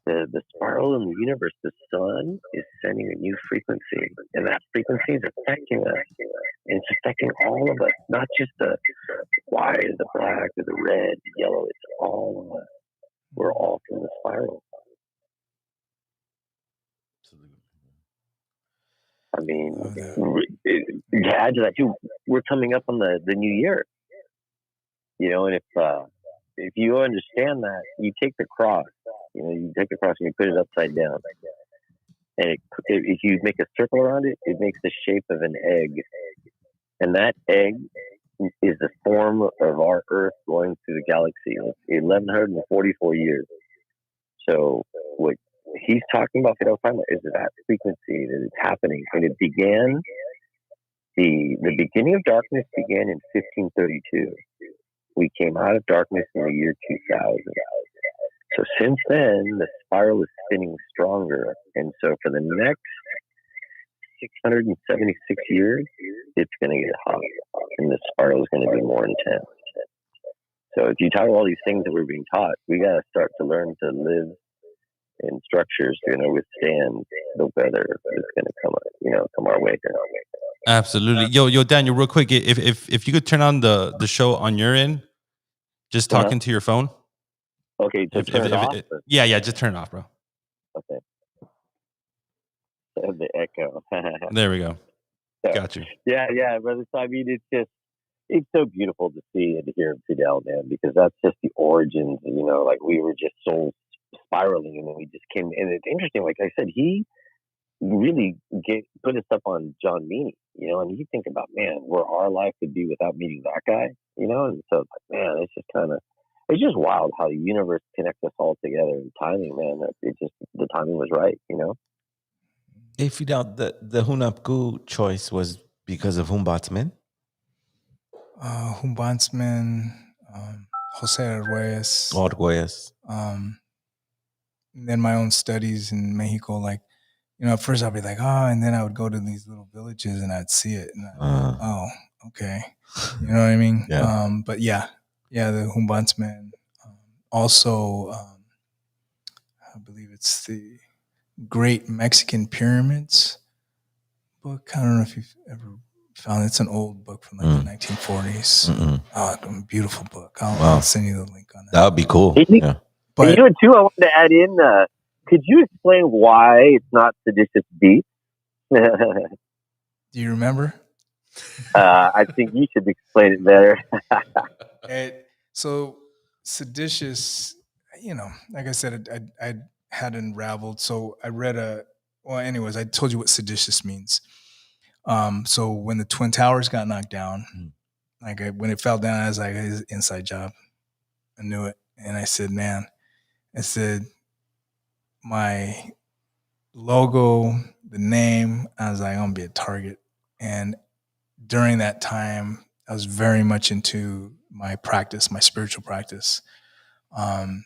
the spiral in the universe, the sun is sending a new frequency, and that frequency is affecting us. And it's affecting all of us, not just the white, or the black, or the red, the yellow. It's all of us. We're all from the spiral. I mean, to add to that too, we're coming up on the new year. You know, and if you understand that, you take the cross. You know, you take the cross and you put it upside down, and if you make a circle around it, it makes the shape of an egg, and that egg is the form of our Earth going through the galaxy. 1144 years. So what he's talking about, Fidel Time, is that frequency that is happening, and it began. The beginning of darkness began in 1532. We came out of darkness in the year 2000. So since then, the spiral is spinning stronger. And so for the next 676 years, it's going to get hot. And the spiral is going to be more intense. So if you talk about all these things that we're being taught, we got to start to learn to live in structures going to withstand the weather that's going to come our way. Absolutely. Yo, Daniel, real quick, if you could turn on the show on your end, just talking to your phone. Okay, so turn it off? Yeah, just turn it off, bro. Okay. The echo. There we go. So, got you. Yeah, brother. So I mean, it's so beautiful to see and to hear Fidel, man, because that's just the origins. You know, like we were just so spiraling, and then we just came. And it's interesting, like I said, he really put us up on John Meany. You know, and you think about, man, where our life could be without meeting that guy. You know, and so man, it's just wild how the universe connects us all together. And timing, man, the timing was right. You know. Hey, Fidel, the Hunapku choice was because of Humbotzman? Humbotzman, Jose Arguelles. Arguelles. And then my own studies in Mexico, like, you know, at first I'd be like, and then I would go to these little villages and I'd see it. And okay. You know what I mean? Yeah. But yeah, the Humbotzman. Also, I believe it's the Great Mexican Pyramids book. I don't know if you've ever found it. It's an old book from like the 1940s. Oh, beautiful book. I'll send you the link on that. That would be cool. Yeah. But you know, too, I wanted to add in, could you explain why it's not seditious beats? Do you remember? I think you should explain it better. So seditious, you know, like I said, I had unraveled. So I read anyways, I told you what seditious means. So when the Twin Towers got knocked down, when it fell down, I was like, it's an inside job. I knew it. And I said, my logo, the name, I was like, I'm going to be a target. And during that time, I was very much into my practice, my spiritual practice. And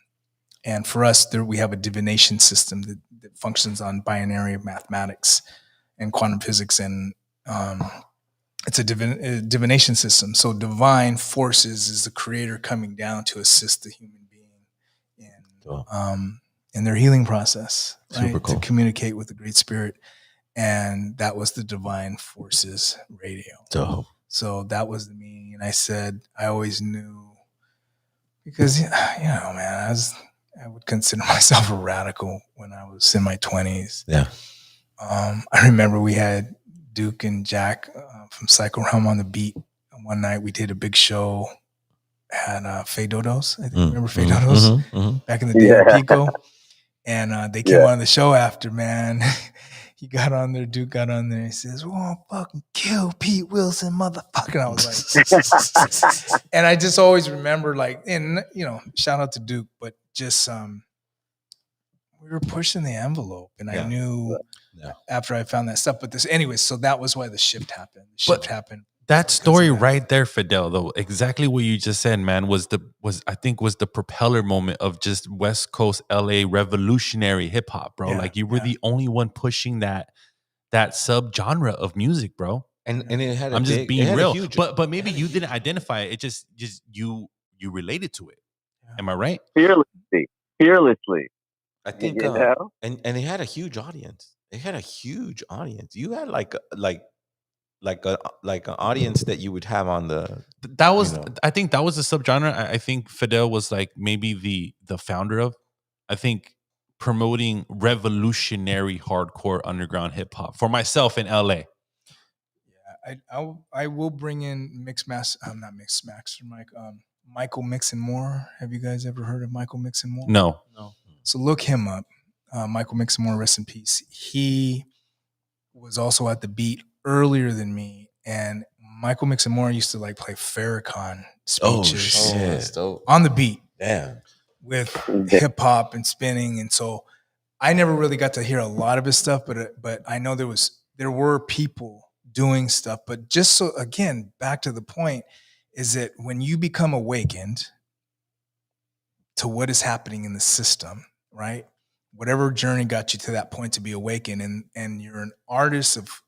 for us, we have a divination system that functions on binary mathematics and quantum physics. And it's a divination system. So divine forces is the creator coming down to assist the human being in their healing process, right? Super cool. To communicate with the Great Spirit. And that was the Divine Forces radio. Dope. So that was the meaning. And I said, I always knew, because, you know, man, I would consider myself a radical when I was in my 20s. Yeah. I remember we had Duke and Jack from Psycho Realm on the beat. And one night we did a big show at Fay Dodo's. I think remember Fay Dodo's back in the day at Pico. And they came on the show after, man. he got on there. Duke got on there. He says, "Well, I'll fucking kill Pete Wilson, motherfucker." And I was like, and I just always remember, like, and shout out to Duke, but just we were pushing the envelope, and I knew after I found that stuff. But anyways, so that was why the shift happened. The shift happened. That story right there, Fidel, though, exactly what you just said, man, was the propeller moment of just West Coast LA revolutionary hip hop, bro. Like you were the only one pushing that subgenre of music, bro. And it had I'm just being real. But maybe you didn't identify it. It just you related to it. Am I right? Fearlessly. I think and it had a huge audience. It had a huge audience. You had like an audience that you would have on the. That was, I think that was a subgenre. I think Fidel was like maybe the founder of. I think promoting revolutionary hardcore underground hip hop for myself in LA. Yeah, I will bring in Michael Mixon Moore. Have you guys ever heard of Michael Mixon Moore? No. So look him up. Michael Mixon Moore, rest in peace. He was also at the beat earlier than me, and Michael Mixon Moore used to like play Farrakhan speeches on the beat, with hip hop and spinning, and so I never really got to hear a lot of his stuff, but I know there were people doing stuff. But just so again, back to the point, is that when you become awakened to what is happening in the system, right? Whatever journey got you to that point to be awakened, and you're an artist of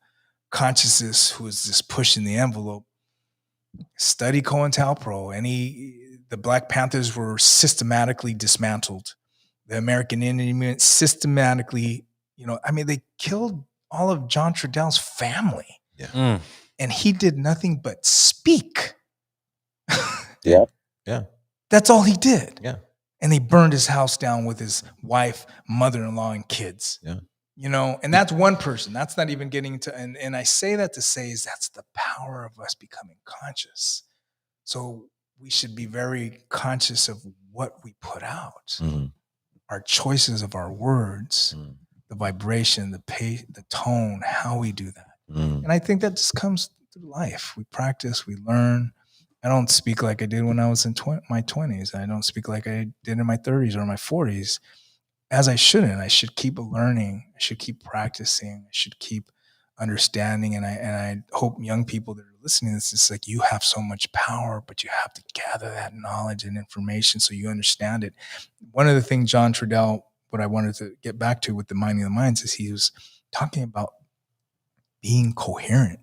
consciousness who is just pushing the envelope, study COINTELPRO. The Black Panthers were systematically dismantled. The American Indian movement systematically, they killed all of John Trudell's family. Yeah. And he did nothing but speak. Yeah. Yeah. That's all he did. Yeah. And he burned his house down with his wife, mother-in-law, and kids. Yeah. And that's one person. That's not even getting to, and I say that to say is that's the power of us becoming conscious. So we should be very conscious of what we put out, our choices of our words, the vibration, the tone, how we do that. And I think that just comes through life. We practice, we learn. I don't speak like I did when I was in my 20s. I don't speak like I did in my 30s or my 40s, as I shouldn't. I should keep learning. I should keep practicing. I should keep understanding. And I hope young people that are listening to this, it's like you have so much power, but you have to gather that knowledge and information so you understand it. One of the things John Trudell, what I wanted to get back to with the Minding the Minds, is he was talking about being coherent,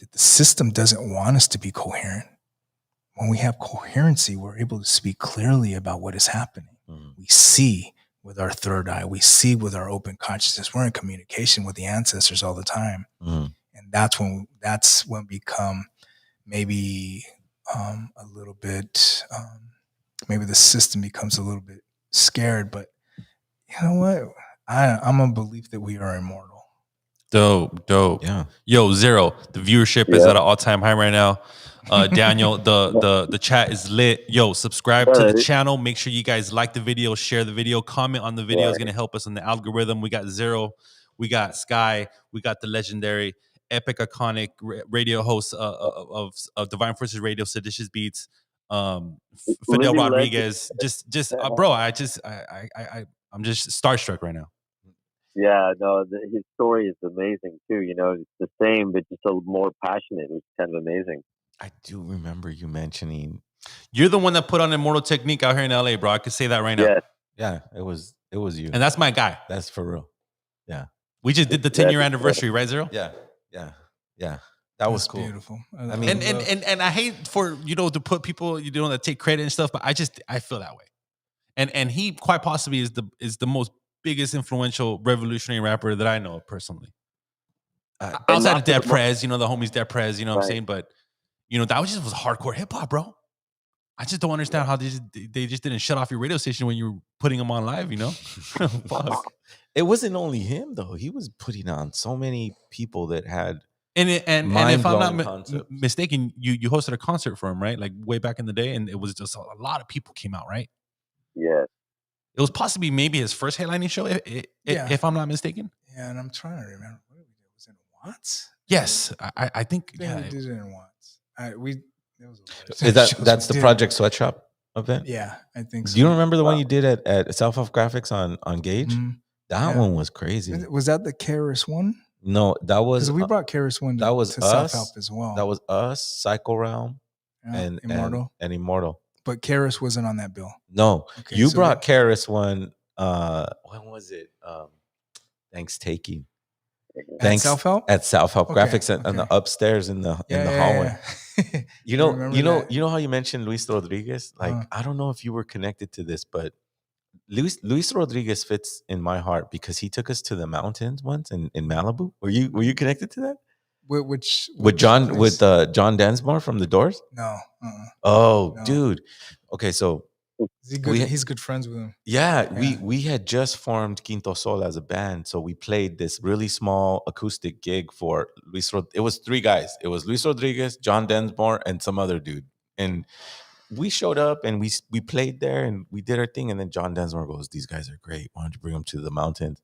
that the system doesn't want us to be coherent. When we have coherency, we're able to speak clearly about what is happening. We see with our third eye. We see with our open consciousness. We're in communication with the ancestors all the time. And that's when we become maybe a little bit, maybe the system becomes a little bit scared. But you know what? I'm a belief that we are immortal. Dope. Yeah. Yo, Zero, the viewership is at an all-time high right now. Daniel, the chat is lit. Yo, subscribe to the channel. Make sure you guys like the video, share the video, comment on the video. Is going to help us on the algorithm. We got Zero, we got Sky, we got the legendary, epic, iconic radio host of Divine Forces Radio, Seditious Beats, Fidel Rodriguez. Bro, I'm just starstruck right now. Yeah, no, his story is amazing too. It's the same, but just a little more passionate. It's kind of amazing. I do remember you mentioning. You're the one that put on Immortal Technique out here in LA, bro. I could say that right now. Yeah, it was you. And that's my guy. That's for real. Yeah. We just did the 10-year anniversary, right, Zero? Yeah. That was cool. Beautiful. I mean, and I hate for to put people that take credit and stuff, but I feel that way. And he quite possibly is the most biggest influential revolutionary rapper that I know personally. Outside of Dead Prez, the homies Dead Prez, what I'm saying? But that was hardcore hip hop, bro. I just don't understand how they just didn't shut off your radio station when you were putting them on live, Fuck. It wasn't only him though. He was putting on so many people that had and if I'm not mistaken, you hosted a concert for him, right? Like way back in the day, and it was just a lot of people came out, right? Yeah. It was possibly maybe his first headlining show, if I'm not mistaken. Yeah, and I'm trying to remember what did we do. Was it in Watts? Yes, I think. I think Yeah, we did it in Watts. There was a lot of Is shows that's we the did. Project Sweatshop event? Yeah, I think so. Do you remember the one you did at Self Help Graphics on Gage? Mhm. That Yeah. one was crazy. Was that the Karis one? No, that was Because we brought Karis one that was to Self Help us. as well. That was us, Psycho Realm, Yeah, and Immortal. and Immortal. But Karis wasn't on that bill. No, Okay, you so brought Karis one. When was it? Thanks taking. At Self Help? At Self Help Okay, Graphics on the okay. upstairs in the hallway. Yeah. You I know, remember you know, that. you know how you mentioned Luis Rodriguez? Like, Uh-huh. I don't know if you were connected to this, but Luis Rodriguez fits in my heart because he took us to the mountains once in Malibu. Were you connected to that? Which With John place? John Densmore from The Doors? No. Oh, No. dude. Okay, so Is he good? He's good friends with him. yeah, Yeah. we had just formed Quinto Sol as a band, so we played this really small acoustic gig for it was three guys. It was Luis Rodriguez, John Densmore, and some other dude. And we showed up and we played there and we did our thing. And then John Densmore goes, "These guys are great. Why don't you bring them to the mountains?"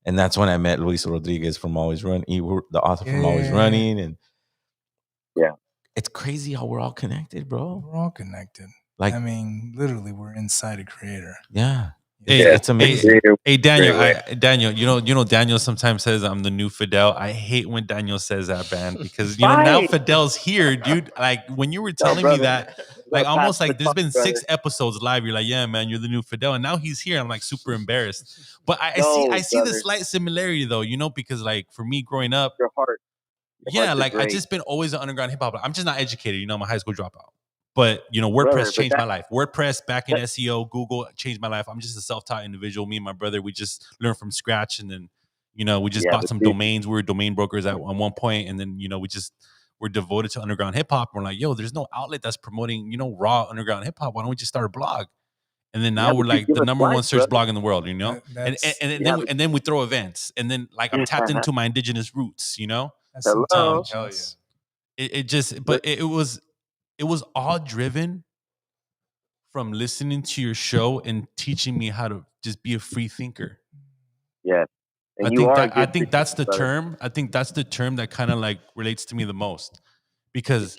And that's when I met Luis Rodriguez from Always Run, the author from Always Running. And yeah, it's crazy how we're all connected, bro. We're all connected. Like, I mean, literally, we're inside a creator. yeah. Hey, It's amazing. Hey, Daniel, Great Daniel, you know, Daniel sometimes says I'm the new Fidel. I hate when Daniel says that, man, because you know now Fine. Fidel's here, dude. Like when you were telling me brother. that, Gotta like almost pass like the there's been buck, 6 episodes live. You're like, yeah, man, you're the new Fidel, and now he's here. I'm like super embarrassed, but I No, see the brother. slight similarity though, you know, because like for me growing up, Your heart. yeah, heart's like I great. just been always an underground hip hop. I'm just not educated, you know. I'm a high school dropout. But you know, WordPress Brother, but changed my life. WordPress back in SEO, Google changed my life. I'm just a self-taught individual. Me and my brother, we just learned from scratch, and then you know, we just bought but some dude, domains. We were domain brokers at one point, and then you know, we're devoted to underground hip hop. We're like, yo, there's no outlet that's promoting, you know, raw underground hip hop. Why don't we just start a blog? And then now Yeah, we're but you like give the us number one life, search brother. blog in the world, you know. And That's then we throw events, and then like I'm tapped into my indigenous roots, you know. some Hello. intelligence. It just, but it was all driven from listening to your show and teaching me how to just be a free thinker. Yes. And I you think are a that I good think that's the brother. term. I think that's the term that kind of like relates to me the most because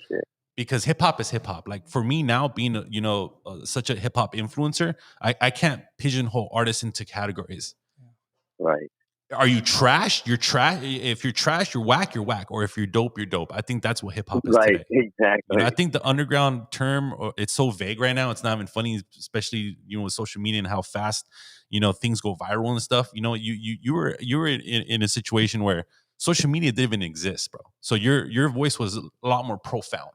hip hop is hip hop. Like for me now, being you know such a hip hop influencer, I can't pigeonhole artists into categories. Right. Are you trash? You're trash. If you're trash, you're whack. You're whack. Or if you're dope, you're dope. I think that's what hip hop is Right. today. Exactly. You know, I think the underground term, it's so vague right now. It's not even funny, especially you know with social media and how fast you know things go viral and stuff. You know, you were in a situation where social media didn't even exist, bro. So your voice was a lot more profound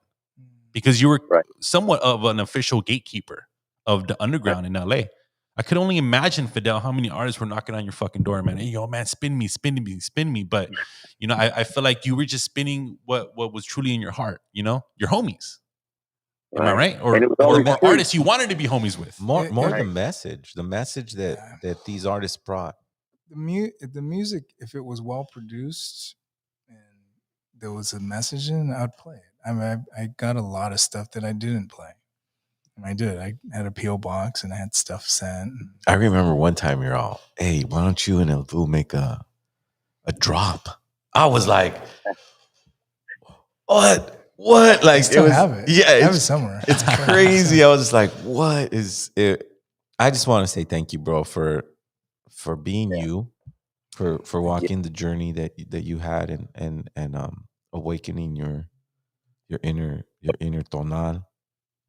because you were Right. somewhat of an official gatekeeper of the underground in LA. I could only imagine, Fidel, how many artists were knocking on your fucking door, man. Hey, yo, man, spin me, spin me, spin me. But you know, I feel like you were just spinning what was truly in your heart. You know, your homies. Am I right? Or And it was always or true. artists you wanted to be homies with. More Right. the message that these artists brought. The music, if it was well produced and there was a message in, I'd play it. I mean, I got a lot of stuff that I didn't play. And I did. I had a PO box and I had stuff sent. I remember one time you're all, "Hey, why don't you and Elvu make a drop?" I was like, "What? What?" Like I still it was, have it. yeah, I have it somewhere. It's crazy. I was just like, "What is it?" I just want to say thank you, bro, for being you, for walking the journey that you had and awakening your inner tonal.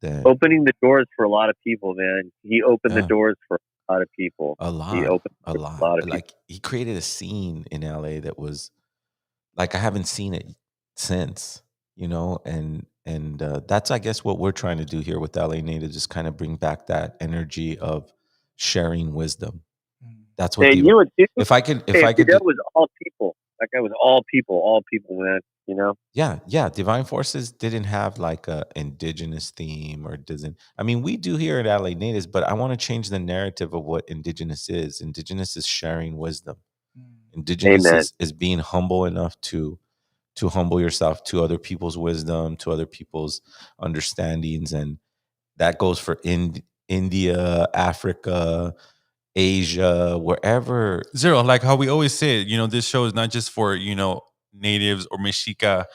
That Opening the doors for a lot of people, man. He opened the Yeah. doors for a lot of people. a lot, He opened a for lot. a lot of people. Like he created a scene in LA that was like I haven't seen it since, you know, and that's I guess what we're trying to do here with LA Native, just kind of bring back that energy of sharing wisdom. That's what And you know what, dude? if I could Fidel was all people. That guy was all people, man. You know? yeah, Divine Forces didn't have like a indigenous theme or doesn't. I mean, we do here at LA Natives, but I want to change the narrative of what indigenous is. Indigenous is sharing wisdom. Indigenous Amen. is being humble enough to humble yourself to other people's wisdom, to other people's understandings, and that goes for India, Africa, Asia, wherever. Zero, like how we always say it, this show is not just for, natives or Mexica,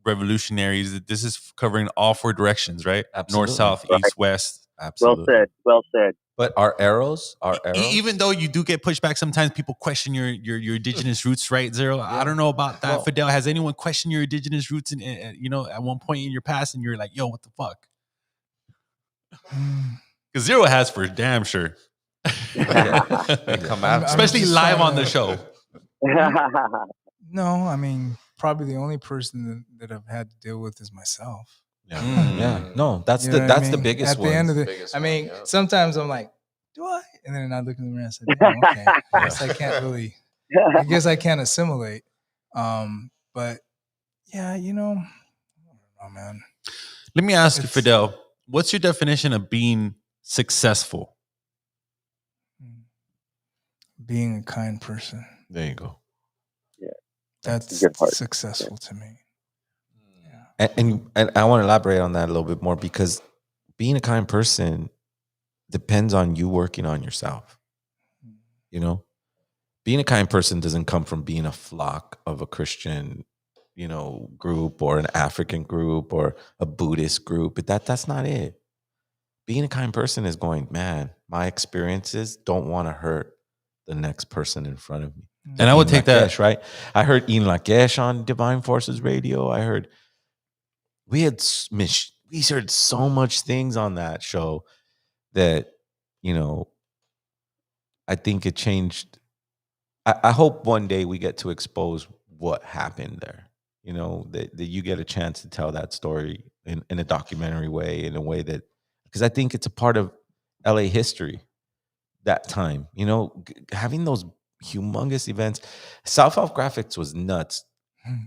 revolutionaries. This is covering all four directions, right? North, Absolutely. south, Right. east, west. Absolutely. Well said. But our arrows, Even though you do get pushback, sometimes people question your indigenous roots, right? Zero. I don't know about that. Well- Fidel, has anyone questioned your indigenous roots at one point in your past, and you're like, yo, what the fuck? Because Zero has for damn sure. They come after. Especially just live trying on the to- show. No, I mean, probably the only person that I've had to deal with is myself. Yeah. No, that's You know what I the mean? biggest At one. the end of the, Biggest I one, mean, yeah. sometimes I'm like, do I? And then I look in the mirror and I said, oh, okay, I guess I can't really. I guess I can't assimilate. But yeah, I don't know, man. Let me ask you, It's- Fidel, what's your definition of being successful? Being a kind person. There you go. That's good part. successful to me. And I want to elaborate on that a little bit more, because being a kind person depends on you working on yourself. Being a kind person doesn't come from being a flock of a Christian, group, or an African group, or a Buddhist group. But that's not it. Being a kind person is going, man, my experiences don't want to hurt the next person in front of me. And I would Ian take that. Lakesh, right? I heard Ian Lakesh on Divine Forces Radio. I heard we heard so much things on that show that, I think it changed. I hope one day we get to expose what happened there. That you get a chance to tell that story in a documentary way, in a way that, because I think it's a part of LA history, that time, having those humongous events. South Graphics was nuts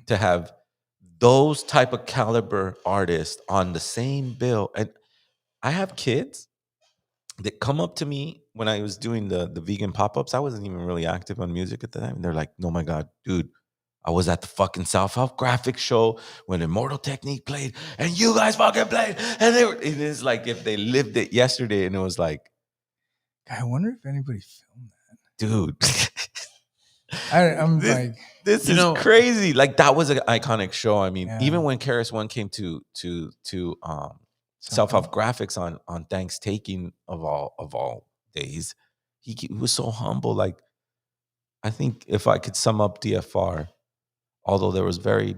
to have those type of caliber artists on the same bill. And I have kids that come up to me when I was doing the vegan pop-ups. I wasn't even really active on music at the time. And they're like, oh my God, dude, I was at the fucking South Graphics show when Immortal Technique played and you guys fucking played. And it is like if they lived it yesterday. And it was like, I wonder if anybody filmed that. dude, I'm This- like, this You is know- crazy. Like, that was an iconic show. I mean, Yeah. even when Karis One came to South Graphics on Thanksgiving of all days, he was so humble. Like, I think if I could sum up DFR, although there was very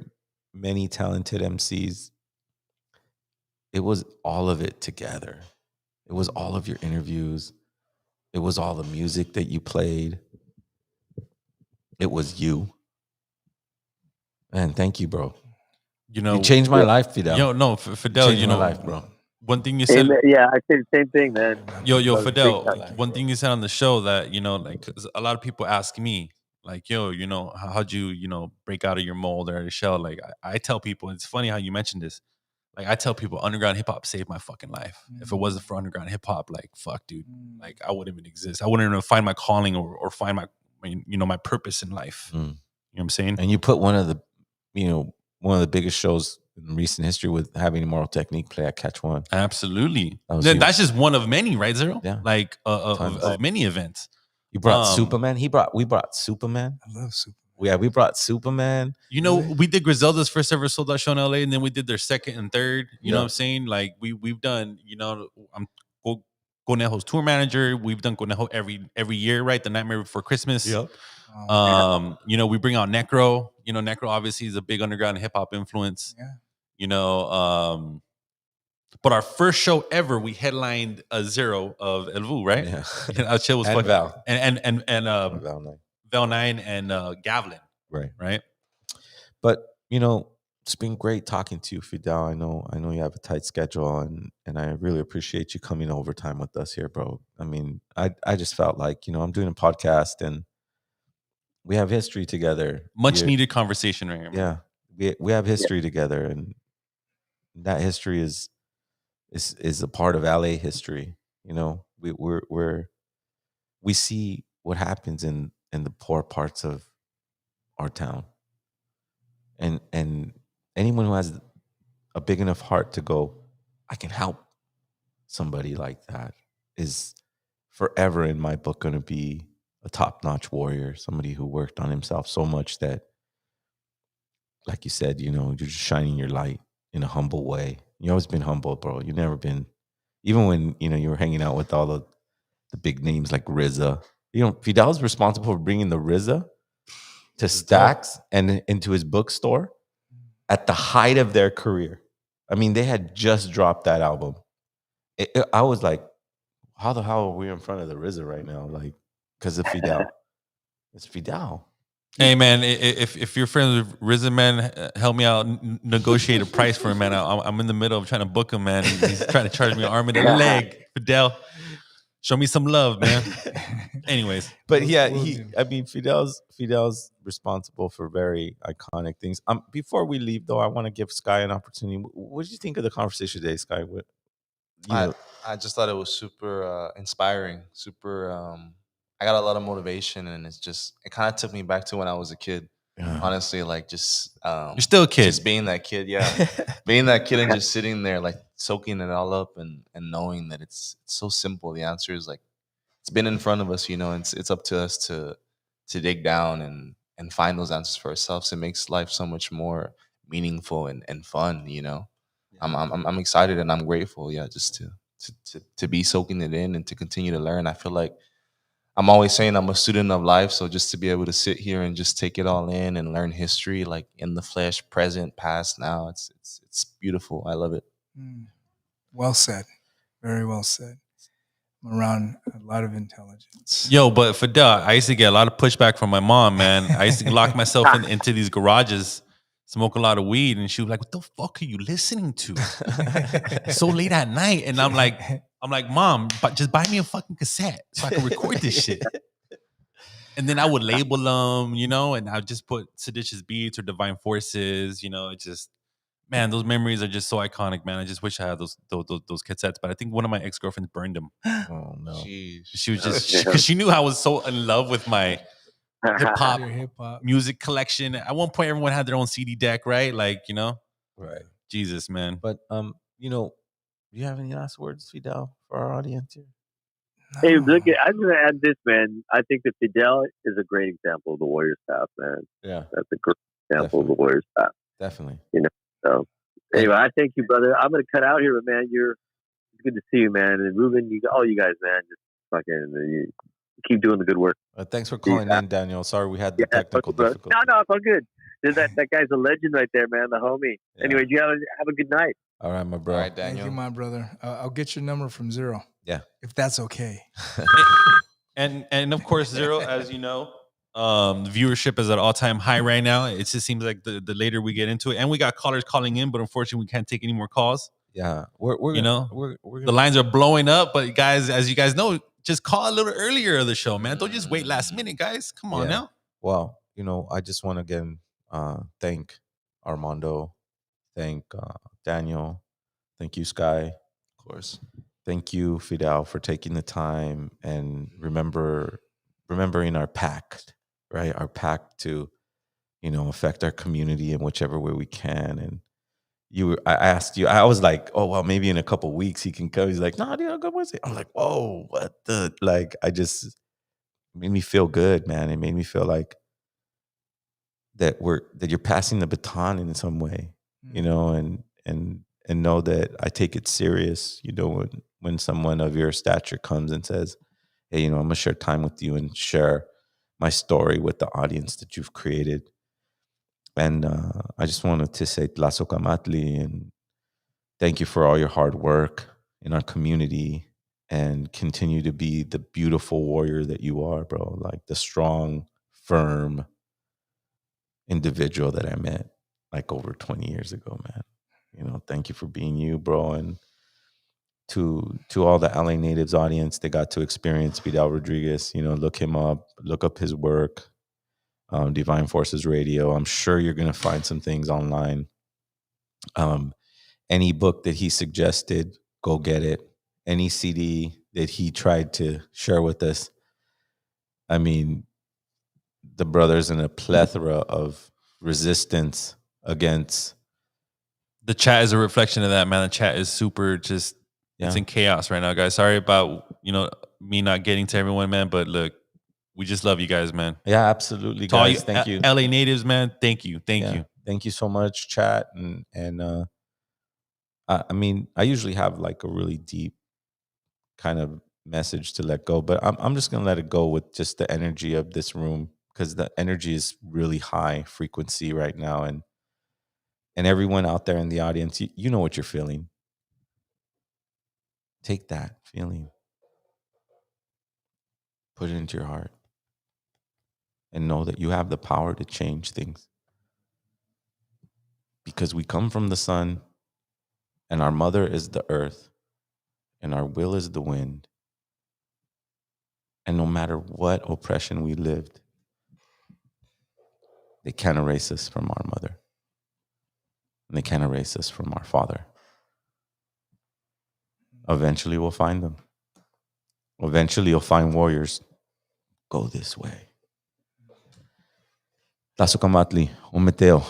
many talented MCs, it was all of it together. It was all of your interviews. It was all the music that you played. It was you. Man, thank you, bro. You changed my life, Fidel. No, Fidel, changed my life, bro. one thing you said, Amen. Yeah, I say the same thing, man. yo, That was Fidel, big time. one thing you said on the show that, 'cause a lot of people ask me, like, yo, how'd you, break out of your mold or your shell? Like, I tell people, it's funny how you mentioned this. Like, I tell people, underground hip hop saved my fucking life. If it wasn't for underground hip hop, like, fuck, dude, like, I wouldn't even exist. I wouldn't even find my calling or find my purpose in life. Mm. You know what I'm saying? And you put one of the biggest shows in recent history with having Immortal Technique play at Catch One. Absolutely. That was Then huge. that's just one of many, right, Zero? Yeah. Like Tons. of many events. You brought Um, Superman. We brought Superman. I love Super. Yeah, we brought Superman. Really? We did Griselda's first ever sold out show in LA, and then we did their second and third. You know Yeah. what I'm saying? Like we've done, I'm Conejo's tour manager. We've done Conejo every year, right? The Nightmare Before Christmas. We bring out Necro. Necro obviously is a big underground hip hop influence. Yeah. But our first show ever, we headlined a Zero of El Vu, right? Yeah. That shit was And fucking Val. and Val Knight. Vel 9 and Gavlin, Right. right? But it's been great talking to you, Fidel. I know you have a tight schedule, and I really appreciate you coming overtime with us here, bro. I mean, I just felt like, I'm doing a podcast and we have history together. Much needed conversation right here. Man. Yeah. We have history together, and that history is a part of LA history. We see what happens in the poor parts of our town. And anyone who has a big enough heart to go, I can help somebody like that, is forever in my book going to be a top-notch warrior, somebody who worked on himself so much that, like you said, you know, you're just shining your light in a humble way. You always been humble, bro. You never been, even when, you know, you were hanging out with all the big names like RZA. You know, Fidel's responsible for bringing the RZA to Stax and into his bookstore at the height of their career. I mean, they had just dropped that album. I was like, how the hell are we in front of the RZA right now? Like, because of Fidel. It's Fidel. Hey man, if you're friends with RZA, man, help me out. Negotiate a price for him, man. I'm in the middle of trying to book him, man. He's trying to charge me an arm and a leg. Fidel, show me some love, man. Anyways, but yeah, I mean, Fidel's responsible for very iconic things. Before we leave, though, I want to give Sky an opportunity. What did you think of the conversation today, Sky? I just thought it was super inspiring. Super. I got a lot of motivation, and it kind of took me back to when I was a kid. Yeah. Honestly, like just you're still a kid. Just being that kid, yeah, being that kid and just sitting there, like soaking it all up, and knowing that it's so simple. The answer is like it's been in front of us, you know. And it's up to us to dig down and find those answers for ourselves. It makes life so much more meaningful and fun, you know. I'm excited and I'm grateful, yeah, just to be soaking it in and to continue to learn. I feel like I'm always saying I'm a student of life, so just to be able to sit here and just take it all in and learn history, like in the flesh, present, past, now, it's beautiful. I love it. Well said, very well said. I'm around a lot of intelligence. Yo, but Fidel, I used to get a lot of pushback from my mom, man. I used to lock myself into these garages, smoke a lot of weed, and she was like, "What the fuck are you listening to? So late at night?" And I'm like, "Mom, but just buy me a fucking cassette so I can record this shit." And then I would label them, you know, and I would just put Seditious Beats or Divine Forces, you know. It just, man, those memories are just so iconic, man. I just wish I had those cassettes, but I think one of my ex-girlfriends burned them. Oh no. Jeez. She was just because she knew I was so in love with my hip-hop music collection. At one point, everyone had their own CD deck, right? Like, you know, Right. Jesus, man. But you know, do you have any last words, Fidel, for our audience here? Hey, look, I'm going to add this, man. I think that Fidel is a great example of the Warriors path, man. Yeah. That's a great example of the Warriors path. Definitely. You know, so anyway, I thank you, brother. I'm going to cut out here, but man, it's good to see you, man. And Ruben, all you guys, man, just fucking keep doing the good work. Thanks for calling in, Daniel. Sorry we had the technical difficulty. No, it's all good. That guy's a legend right there, man, the homie. Yeah. Anyway, you have a good night. All right, my bro. All right, Daniel. Thank you, my brother. I'll get your number from Zero. Yeah. If that's okay. and of course, Zero, as you know, the viewership is at all-time high right now. It just seems like the later we get into it, and we got callers calling in, but unfortunately we can't take any more calls. Yeah. We're you gonna, know, we're the lines are blowing up, but guys, as you guys know, just call a little earlier of the show, man. Don't just wait last minute, guys. Come on now. Well, you know, I just want to again thank Armando, thank Daniel, thank you, Sky. Of course. Thank you, Fidel, for taking the time and remembering our pact, right? Our pact to, you know, affect our community in whichever way we can. And I asked you, I was like, oh, well, maybe in a couple of weeks he can come. He's like, no, dude, I'll go Wednesday. I'm like, whoa, what the, like, it made me feel good, man. It made me feel like that you're passing the baton in some way, you know, and know that I take it serious, you know, when someone of your stature comes and says, hey, you know, I'm gonna share time with you and share my story with the audience that you've created. And I just wanted to say Tlazocamatli and thank you for all your hard work in our community and continue to be the beautiful warrior that you are, bro. Like the strong, firm individual that I met like over 20 years ago, man. You know, thank you for being you, bro. And to all the LA Natives audience, they got to experience Fidel Rodriguez. You know, look him up, look up his work. Divine Forces Radio. I'm sure you're going to find some things online. Any book that he suggested, go get it. Any CD that he tried to share with us. I mean, the brother's in a plethora of resistance against. The chat is a reflection of that, man. The chat is super just, it's in chaos right now, guys. Sorry about, you know, me not getting to everyone, man. But look, we just love you guys, man. Yeah, absolutely, To all guys. Thank you. LA natives, man. Thank you. Thank Yeah. you. Thank you so much, chat. And I mean, I usually have like a really deep kind of message to let go, but I'm just gonna let it go with just the energy of this room, because the energy is really high frequency right now, and everyone out there in the audience, you know what you're feeling. Take that feeling, put it into your heart, and know that you have the power to change things, because we come from the sun, and our mother is the earth, and our will is the wind. And no matter what oppression we lived, they can't erase us from our mother, and they can't erase us from our father. Eventually we'll find them. Eventually you'll find warriors. Go this way. Tazo Kamatli, un meteo.